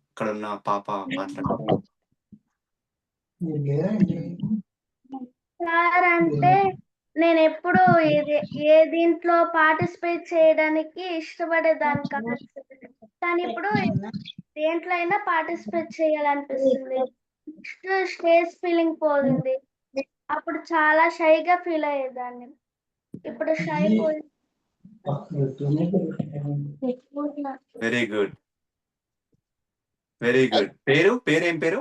ఇక్కడ ఉన్న పాప మాట్లాడారు. సార్ అంటే నేను ఎప్పుడు ఏ దీంట్లో పార్టిసిపేట్ చేయడానికి ఇష్టపడేదాన్ని కాదు సార్. కానీ ఇప్పుడు దేంట్లో అయినా పార్టిసిపేట్ చేయాలనిపిస్తుంది. స్టేజ్ ఫీలింగ్ పోతుంది. అప్పుడు చాలా షైగా ఫీల్ అయ్యేదాన్ని. ఇప్పుడు షై పోయింది. Very good, very good. పేరు ఏం పేరు?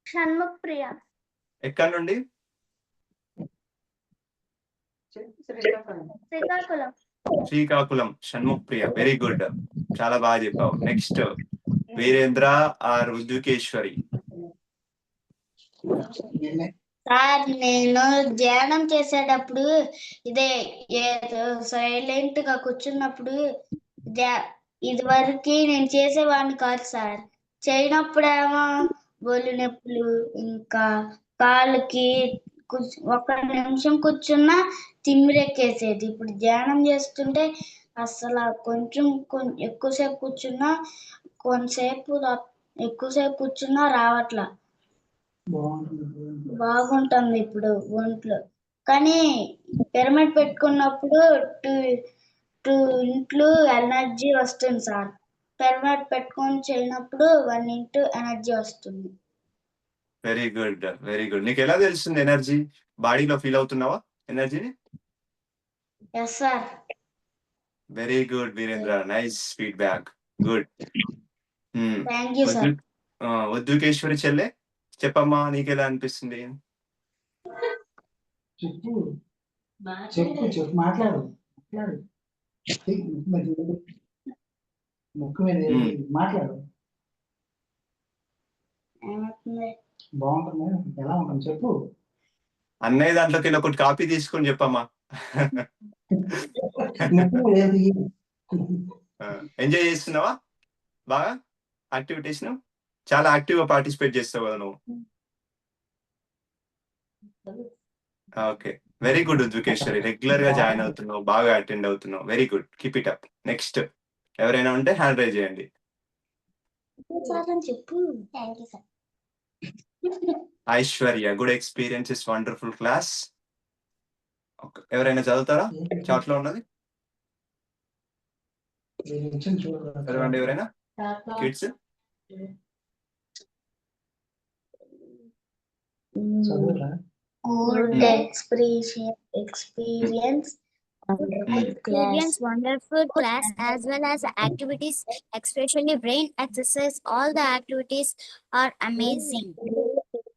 షణ్ముఖ్ ప్రియ. ఎక్కడి నుండి? శ్రీకాకుళం. శ్రీకాకుళం, షణ్ముఖ్ ప్రియ. వెరీ గుడ్, చాలా బాగా చెప్పావు. Next Virendra or Uddukeshwari. Sir నేను ధ్యానం చేసేటప్పుడు ఇదే సైలెంట్ గా కూర్చున్నప్పుడు ఇది వరకు నేను చేసేవాడిని కాదు సార్. చేయనప్పుడేమో ఒళ్ళు నొప్పులు, ఇంకా కాళ్ళకి ఒక నిమిషం కూర్చున్నా తిమ్మిరెక్కేసేది. ఇప్పుడు ధ్యానం చేస్తుంటే అసలు కొంచెం ఎక్కువసేపు కూర్చున్నా ఎక్కువసేపు కూర్చున్నా రావట్లా. బాగుంటుంది ఇప్పుడు ఒంట్లో. కానీ పిరమిడ్ పెట్టుకున్నప్పుడు టూ ఇంట్లు ఎనర్జీ వస్తుంది సార్. పిరమిడ్ పెట్టుకొని చేయనప్పుడు 1 ఇంటూ ఎనర్జీ వస్తుంది. Very good, very good. నీకు ఎలా తెలుస్తుంది ఎనర్జీ? బాడీలో ఫీల్ అవుతున్నావా ఎనర్జీని? Yes sir. Very good Virendra, nice feedback, good. Thank you sir. Uddukeshwari చెల్లె, చెప్పమ్మా నీకెలా అనిపిస్తుంది? చెప్పు మాట్లాడు ముక్కు మీద మాట్లాడు. బాగుంటుంది, ఎలా ఉంటుంది చెప్పు. అన్నయ్య దాంట్లోకి వెళ్ళి ఒకటి కాపీ తీసుకొని చెప్పమ్మా. ఎంజాయ్ చేస్తున్నావా బాగా యాక్టివిటీస్ ను? చాలా యాక్టివ్ గా పార్టిసిపేట్ చేస్తావు కదా నువ్వు. ఓకే, వెరీ గుడ్ ఉద్వికేశ్వరి, రెగ్యులర్ గా జాయిన్ అవుతున్నావు, బాగా అటెండ్ అవుతున్నావు. Very good, keep it up. Next ఎవరైనా ఉంటే హ్యాండ్ రైజ్ చేయండి. చెప్పు. Thank you sir. Aishwarya, good experiences, wonderful class. ఎవరైనా చదువుతారా చాట్ లో ఉన్నది? చదవండి ఎవరైనా kids. Good experience, wonderful class, as well as activities, especially brain exercise. All the activities are amazing.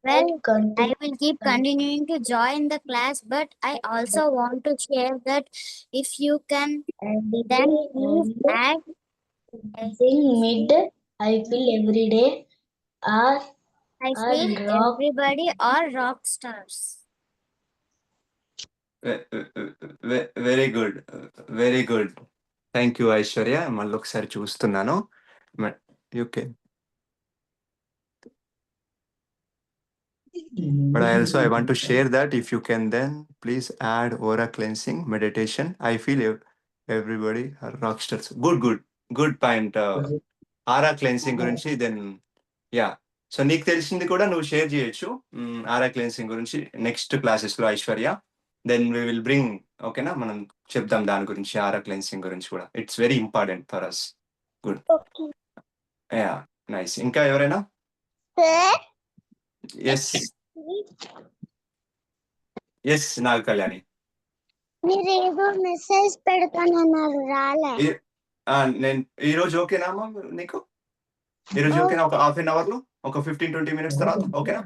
Well, I will keep continuing to join the class, but I also want to share that if you can, then please add mid. I feel every day. I feel everybody are rock stars. Very good, very good. Thank you Aishwarya. మళ్ళీ ఒకసారి చూస్తున్నాను. UK But I want to share that if you can then please add aura cleansing meditation. I feel everybody are rock stars. Good point. Aura cleansing గురించి then so నీకు తెలిసింది కూడా నువ్వు share చేయొచ్చు aura cleansing గురించి next classes లో Aishwarya. Then we will bring, ఓకేనా, మనం చెప్తాం దాని గురించి, ఆరా క్లెన్సింగ్ గురించి కూడా. It's very important for us. Good, nice. ఇంకా ఎవరైనా? ఎస్ నాగ కళ్యాణి. మీరు ఏదో మెసేజ్ పెడతానన్నారు, రాలే. నేను ఈరోజు ఓకేనా అమ్మా నీకు? ఈరోజు ఓకేనా? ఒక హాఫ్ అన్ అవర్ లో, ఒక 15-20 minutes తర్వాత ఓకేనా?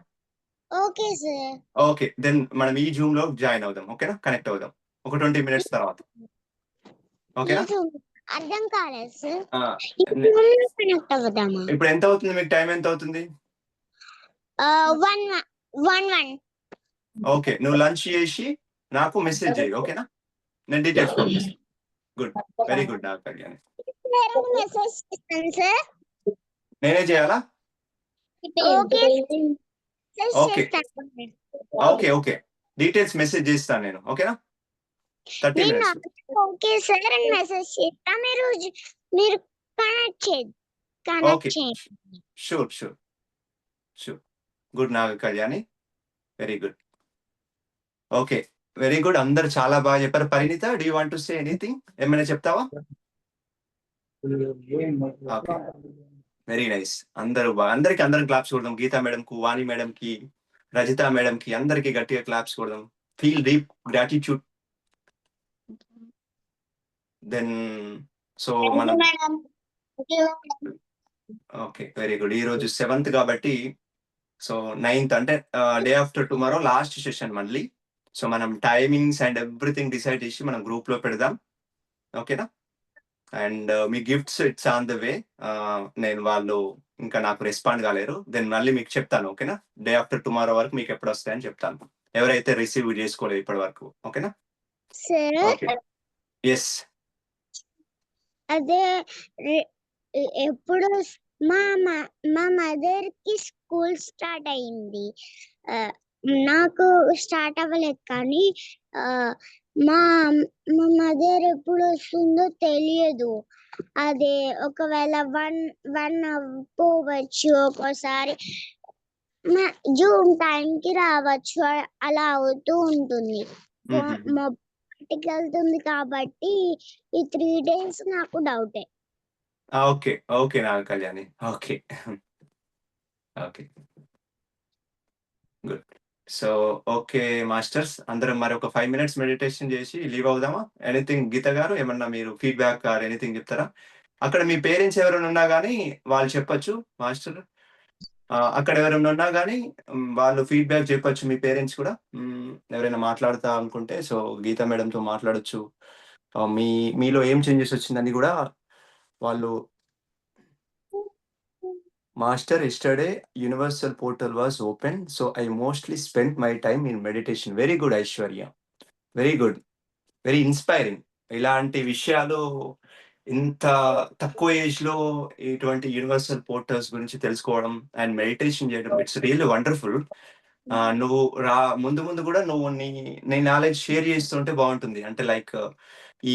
Okay sir. ఓకే, దెన్ మనం ఈ జూమ్ లో జాయిన్ అవుదాం, ఓకేనా? కనెక్ట్ అవుదాం ఒక 20 minutes తర్వాత, ఓకేనా? అర్థం కాలేదు సార్. ఇప్పుడు ఎంత అవుతుంది మీకు? టైం ఎంత అవుతుంది? 1. ఓకే, నువ్వు లంచ్ చేసి నాకు మెసేజ్ చేయి, ఓకేనా? నేను డీటెయిల్స్ పంపిస్తాను. Good, very good Naga Kalyani. Message చేస్తాను సార్. నేనే చేయాలా? Okay okay okay okay details message చేస్తాను నేను. ఓకేనా? 30 నేను minutes. ఓకే సార్ అని మెసేజ్ చేస్తా. మీరు కనెక్ట్ ఓకే చేయండి. Sure sure sure. Good Naga Kalyani, very good. Okay very good, అందరు చాలా బాగా చెప్పారు. Parinita, do you want to say anything? ఏమైనా చెప్తావా? Okay very nice. అందరం క్లాప్స్ కొడదాం. గీతా మేడం కు, వాణి మేడం కి, రజిత మేడం కి, అందరికి గట్టిగా క్లాప్స్ కొడదాం. Feel deep gratitude. Then so మనం ఓకే వెరీ గుడ్. ఈ రోజు 7th కాబట్టి సో 9th అంటే day after tomorrow last session మళ్ళీ. సో మనం టైమింగ్స్ అండ్ ఎవ్రీథింగ్ డిసైడ్ చేసి మనం గ్రూప్ లో పెడదాం. ఓకేనా? అండ్ మీ gifts it's on the way. నేను వాళ్ళు ఇంకా నాకు రెస్పాండ్ కాలేరు. దెన్ మళ్ళీ మీకు చెప్తాను. ఓకేనా? డే ఆఫ్టర్ టుమారో వరకు మీకు ఎప్పుడు వస్తాయని చెప్తాను, ఎవరైతే రిసీవ్ చేసుకోలేదు ఇప్పటి వరకు. ఓకేనా? Okay yes. అదే ఎప్పుడు మా మదర్ కి స్కూల్ స్టార్ట్ అయింది. నాకు స్టార్ట్ అవ్వలేదు కానీ మా మదర్ ఎప్పుడు వస్తుందో తెలియదు. అదే ఒకవేళ 1 అవ్వచ్చు, ఒక్కోసారి జూన్ టైంకి రావచ్చు, అలా అవుతూ ఉంటుంది. బయటికి వెళ్తుంది కాబట్టి ఈ 3 days నాకు డౌటే. Okay okay Naga Kalyani. Okay okay good. So okay masters, అందరం మరి ఒక 5 minutes మెడిటేషన్ చేసి లీవ్ అవుదామా? ఎనీథింగ్ గీత గారు, ఏమన్నా మీరు ఫీడ్బ్యాక్ ఆర్ ఎనీథింగ్ చెప్తారా? అక్కడ మీ పేరెంట్స్ ఎవరైనా ఉన్నా కానీ వాళ్ళు చెప్పొచ్చు. మాస్టర్ అక్కడ ఎవరైనా ఉన్నా కానీ వాళ్ళు ఫీడ్బ్యాక్ చెప్పొచ్చు. మీ పేరెంట్స్ కూడా ఎవరైనా మాట్లాడుతా అనుకుంటే సో గీతా మేడంతో మాట్లాడొచ్చు. మీలో ఏం చేంజెస్ వచ్చిందని కూడా వాళ్ళు. Master, yesterday Universal Portal was open, so I mostly spent my time in meditation. Very good, Aishwarya. Very good. Very inspiring. ఇలాంటి విషయాలు ఇంత తక్కువ ఏజ్ లో ఇటువంటి యూనివర్సల్ పోర్టల్స్ గురించి తెలుసుకోవడం అండ్ మెడిటేషన్ చేయడం, ఇట్స్ రియల్లీ వండర్ఫుల్. నువ్వు ముందు కూడా నువ్వు నీ నాలెడ్జ్ షేర్ చేస్తుంటే బాగుంటుంది. అంటే లైక్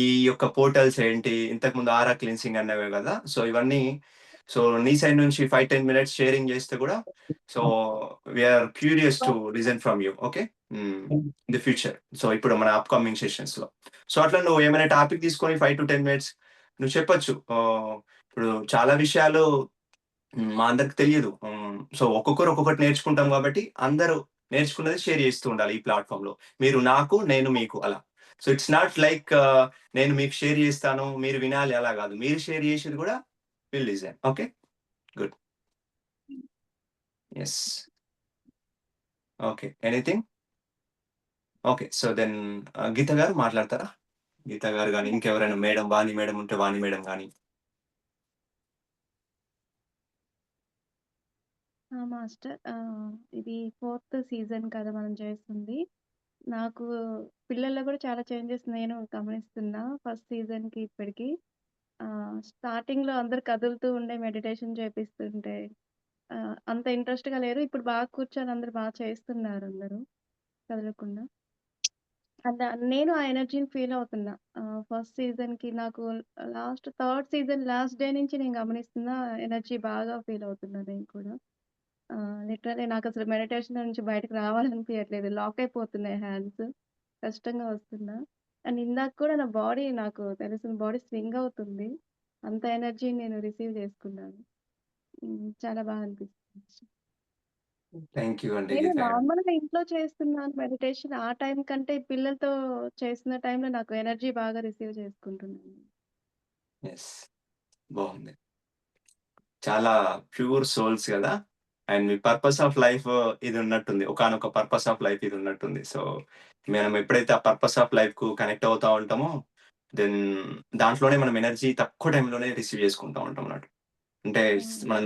ఈ యొక్క పోర్టల్స్ ఏంటి, ఇంతకు ముందు ఆరా క్లిన్సింగ్ అన్నవే కదా. సో ఇవన్నీ సో నీ సైడ్ నుంచి 5-10 minutes షేరింగ్ చేస్తే కూడా so we are curious to listen from you. Okay the future. So ఇప్పుడు మన అప్కమింగ్ సెషన్స్ లో సో అట్లా నువ్వు ఏమైనా టాపిక్ తీసుకొని 5 to 10 minutes నువ్వు చెప్పొచ్చు. ఇప్పుడు చాలా విషయాలు మా అందరికి తెలియదు. సో ఒక్కొక్కరు ఒక్కొక్కటి నేర్చుకుంటాం కాబట్టి అందరూ నేర్చుకున్నది షేర్ చేస్తూ ఉండాలి ఈ ప్లాట్ఫామ్ లో. మీరు నాకు, నేను మీకు, అలా. సో ఇట్స్ నాట్ లైక్ నేను మీకు షేర్ చేస్తాను మీరు వినాలి, అలా కాదు. మీరు షేర్ చేసేది కూడా will listen. Okay good. Yes okay anything? Okay so then Geeta గారు మాట్లాడతారా? గీత గారు కానీ ఇంకెవరైనా మేడం, వాణి మేడం ఉంటే వాణి మేడం కానీ. మాస్టర్, ఇది 4th సీజన్ కదా మనం చేస్తుంది. నాకు పిల్లల్లో కూడా చాలా చేంజెస్ నేను గమనిస్తున్నా. ఫస్ట్ సీజన్కి ఇప్పటికి స్టార్టింగ్లో అందరు కదులుతూ ఉండే మెడిటేషన్ చేపిస్తుంటే అంత ఇంట్రెస్ట్గా లేరు. ఇప్పుడు బాగా కూర్చొని అందరు బాగా చేస్తున్నారు, అందరూ కదలకుండా. నేను ఆ ఎనర్జీని ఫీల్ అవుతున్నా. ఫస్ట్ సీజన్కి నాకు last 3rd season last day నుంచి నేను గమనిస్తున్నా, ఎనర్జీ బాగా ఫీల్ అవుతున్నా నేను కూడా. లిటరల్లీ నాకు అసలు మెడిటేషన్ నుంచి బయటకు రావాలనిపించట్లేదు. లాక్ అయిపోతున్నాయి హ్యాండ్స్, కష్టంగా వస్తున్నా. అండ్ ఇందాక కూడా నా బాడీ, నాకు తెలిసిన బాడీ స్వింగ్ అవుతుంది. అంత ఎనర్జీ నేను రిసీవ్ చేసుకున్నాను. చాలా బాగా అనిపిస్తుంది. థ్యాంక్ యూ అండి. నేను నార్మల్గా ఇంట్లో చేస్తున్నాను మెడిటేషన్. ఆ టైం కంటే పిల్లలతో చేసిన టైంలో నాకు ఎనర్జీ బాగా రిసీవ్ చేసుకుంటున్నాను. ఎస్ బాగుంది. చాలా ప్యూర్ సోల్స్ కదా. And me purpose of life ఇది ఉన్నట్టుంది, ఒకనొక పర్పస్ ఆఫ్ లైఫ్ ఇది ఉన్నట్టుంది. సో మనం ఎప్పుడైతే ఆ పర్పస్ ఆఫ్ లైఫ్ కు కనెక్ట్ అవుతా ఉంటామో దెన్ దాంట్లోనే మనం ఎనర్జీ తక్కువ టైంలోనే రిసీవ్ చేసుకుంటా ఉంటాం అన్నట్టు. అంటే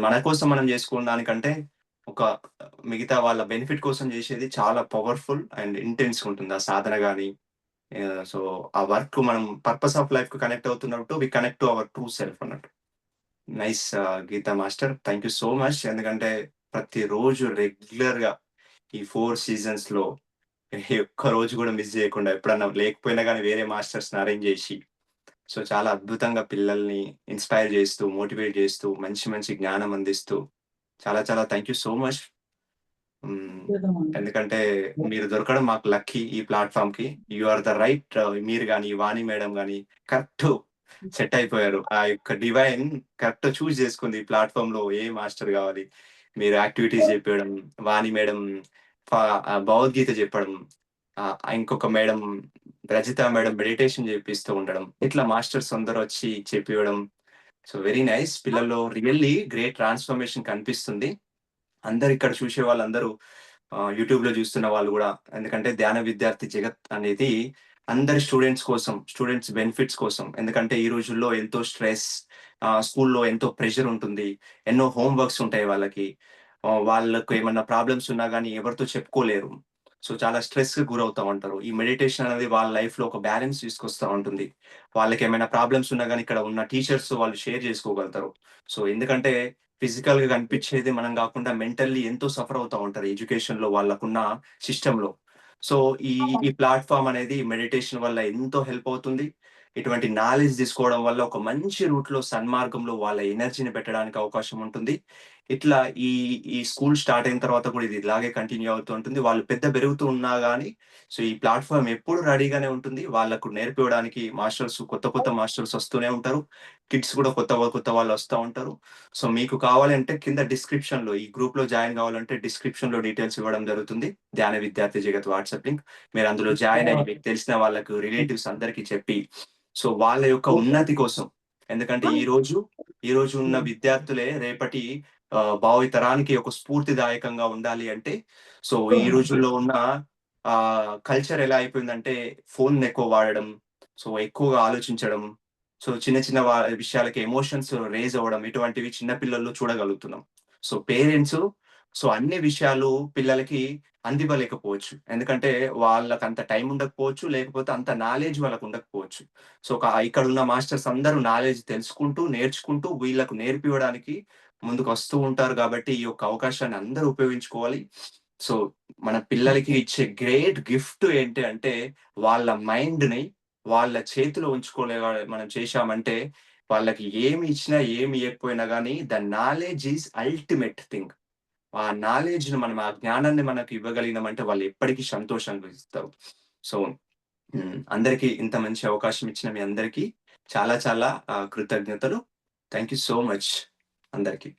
మన కోసం మనం చేసుకున్న దానికంటే ఒక మిగతా వాళ్ళ బెనిఫిట్ కోసం చేసేది చాలా పవర్ఫుల్ అండ్ ఇంటెన్స్ ఉంటుంది ఆ సాధన కానీ సో ఆ వర్క్ మనం పర్పస్ ఆఫ్ లైఫ్ కు కనెక్ట్ అవుతున్నట్టు we connect to our true self అన్నట్టు. Nice Geeta master, thank you so much. ఎందుకంటే ప్రతిరోజు రెగ్యులర్ గా ఈ 4 సీజన్స్ లో ఒక్క రోజు కూడా మిస్ చేయకుండా ఎప్పుడన్నా లేకపోయినా కానీ వేరే మాస్టర్స్ అరేంజ్ చేసి సో చాలా అద్భుతంగా పిల్లల్ని ఇన్స్పైర్ చేస్తూ, మోటివేట్ చేస్తూ, మంచి మంచి జ్ఞానం అందిస్తూ చాలా చాలా థ్యాంక్ యూ సో మచ్. ఎందుకంటే మీరు దొరకడం మాకు లక్కీ ఈ ప్లాట్ఫామ్ కి. You are the right. మీరు కానీ వాణి మేడం కానీ కరెక్ట్ సెట్ అయిపోయారు. ఆ యొక్క డివైన్ కరెక్ట్ చూస్ చేసుకుంది ఈ ప్లాట్ఫామ్ లో ఏ మాస్టర్ కావాలి. మీరు యాక్టివిటీస్ చెప్పడం, వాణి మేడం భగవద్గీత చెప్పడం, ఇంకొక మేడం రజిత మేడం మెడిటేషన్ చేపిస్తూ ఉండడం, ఇట్లా మాస్టర్స్ అందరూ వచ్చి చెప్పివ్వడం. So very nice. పిల్లల్లో రియల్లీ గ్రేట్ ట్రాన్స్ఫర్మేషన్ కనిపిస్తుంది. అందరు ఇక్కడ చూసే వాళ్ళందరూ యూట్యూబ్ లో చూస్తున్న వాళ్ళు కూడా, ఎందుకంటే ధ్యాన విద్యార్థి జగత్ అనేది అందరి స్టూడెంట్స్ కోసం, స్టూడెంట్స్ బెనిఫిట్స్ కోసం. ఎందుకంటే ఈ రోజుల్లో ఎంతో స్ట్రెస్, స్కూల్లో ఎంతో ప్రెషర్ ఉంటుంది, ఎన్నో హోంవర్క్స్ ఉంటాయి వాళ్ళకి, వాళ్ళకు ఏమన్నా ప్రాబ్లమ్స్ ఉన్నా కానీ ఎవరితో చెప్పుకోలేరు. సో చాలా స్ట్రెస్ కి గురవుతా ఉంటారు. ఈ మెడిటేషన్ అనేది వాళ్ళ లైఫ్ లో ఒక బ్యాలెన్స్ తీసుకొస్తా ఉంటుంది. వాళ్ళకి ఏమైనా ప్రాబ్లమ్స్ ఉన్నా కానీ ఇక్కడ ఉన్న టీచర్స్ వాళ్ళు షేర్ చేసుకోగలుగుతారు. సో ఎందుకంటే ఫిజికల్ గా కనిపించేది మనం కాకుండా మెంటల్లీ ఎంతో సఫర్ అవుతా ఉంటారు ఎడ్యుకేషన్ లో వాళ్ళకున్న సిస్టమ్ లో. సో ఈ ఈ ప్లాట్ఫామ్ అనేది మెడిటేషన్ వల్ల ఎంతో హెల్ప్ అవుతుంది. ఇటువంటి నాలెడ్జ్ తీసుకోవడం వల్ల ఒక మంచి రూట్ లో సన్మార్గంలో వాళ్ళ ఎనర్జీని పెట్టడానికి అవకాశం ఉంటుంది. ఇట్లా ఈ ఈ స్కూల్ స్టార్ట్ అయిన తర్వాత కూడా ఇది ఇలాగే కంటిన్యూ అవుతూ ఉంటుంది. వాళ్ళు పెద్ద పెరుగుతూ ఉన్నా కానీ సో ఈ ప్లాట్ఫామ్ ఎప్పుడు రెడీగానే ఉంటుంది. వాళ్ళకు నేర్పించడానికి మాస్టర్స్, కొత్త కొత్త మాస్టర్స్ వస్తూనే ఉంటారు. కిడ్స్ కూడా కొత్త కొత్త వాళ్ళు వస్తూ ఉంటారు. సో మీకు కావాలంటే కింద డిస్క్రిప్షన్ లో ఈ గ్రూప్ లో జాయిన్ కావాలంటే డిస్క్రిప్షన్ లో డీటెయిల్స్ ఇవ్వడం జరుగుతుంది. ధ్యాన విద్యార్థి జగత్ వాట్సాప్ లింక్. మీరు అందులో జాయిన్ అయ్యి మీకు తెలిసిన వాళ్ళకు, రిలేటివ్స్ అందరికి చెప్పి సో వాళ్ళ యొక్క ఉన్నతి కోసం, ఎందుకంటే ఈ రోజు ఉన్న విద్యార్థులే రేపటి భావితరానికి ఒక స్ఫూర్తిదాయకంగా ఉండాలి అంటే సో ఈ రోజుల్లో ఉన్న కల్చర్ ఎలా అయిపోయిందంటే ఫోన్ ఎక్కువ వాడడం, సో ఎక్కువగా ఆలోచించడం, సో చిన్న చిన్న విషయాలకి ఎమోషన్స్ రేజ్ అవ్వడం, ఇటువంటివి చిన్న పిల్లల్లో చూడగలుగుతున్నాం. సో పేరెంట్స్ సో అన్ని విషయాలు పిల్లలకి అందివ్వలేకపోవచ్చు. ఎందుకంటే వాళ్ళకి అంత టైం ఉండకపోవచ్చు, లేకపోతే అంత నాలెడ్జ్ వాళ్ళకు ఉండకపోవచ్చు. సో ఇక్కడ ఉన్న మాస్టర్స్ అందరూ నాలెడ్జ్ తెలుసుకుంటూ, నేర్చుకుంటూ వీళ్ళకు నేర్పివ్వడానికి ముందుకు వస్తూ ఉంటారు. కాబట్టి ఈ యొక్క అవకాశాన్ని అందరూ ఉపయోగించుకోవాలి. సో మన పిల్లలకి ఇచ్చే గ్రేట్ గిఫ్ట్ ఏంటి అంటే వాళ్ళ మైండ్ ని వాళ్ళ చేతిలో ఉంచుకోలే మనం చేశామంటే వాళ్ళకి ఏమి ఇచ్చినా ఏమి ఇవ్వకపోయినా కానీ the knowledge is ultimate thing. ఆ నాలెడ్జ్ ని మనం, ఆ జ్ఞానాన్ని మనకు ఇవ్వగలిగినామంటే వాళ్ళు ఎప్పటికీ సంతోషంగా ఇస్తారు. సో అందరికీ ఇంత మంచి అవకాశం ఇచ్చిన మీ అందరికీ చాలా చాలా కృతజ్ఞతలు. థ్యాంక్ యూ సో మచ్ అందరికీ.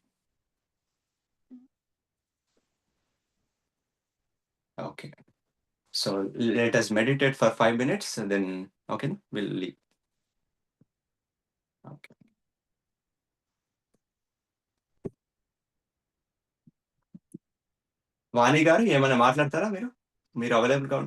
Okay. So let us meditate for 5 minutes and then okay, we'll leave. Okay. వాణి గారు ఏమైనా మాట్లాడతారా? మీరు అవైలబుల్ గా ఉంటే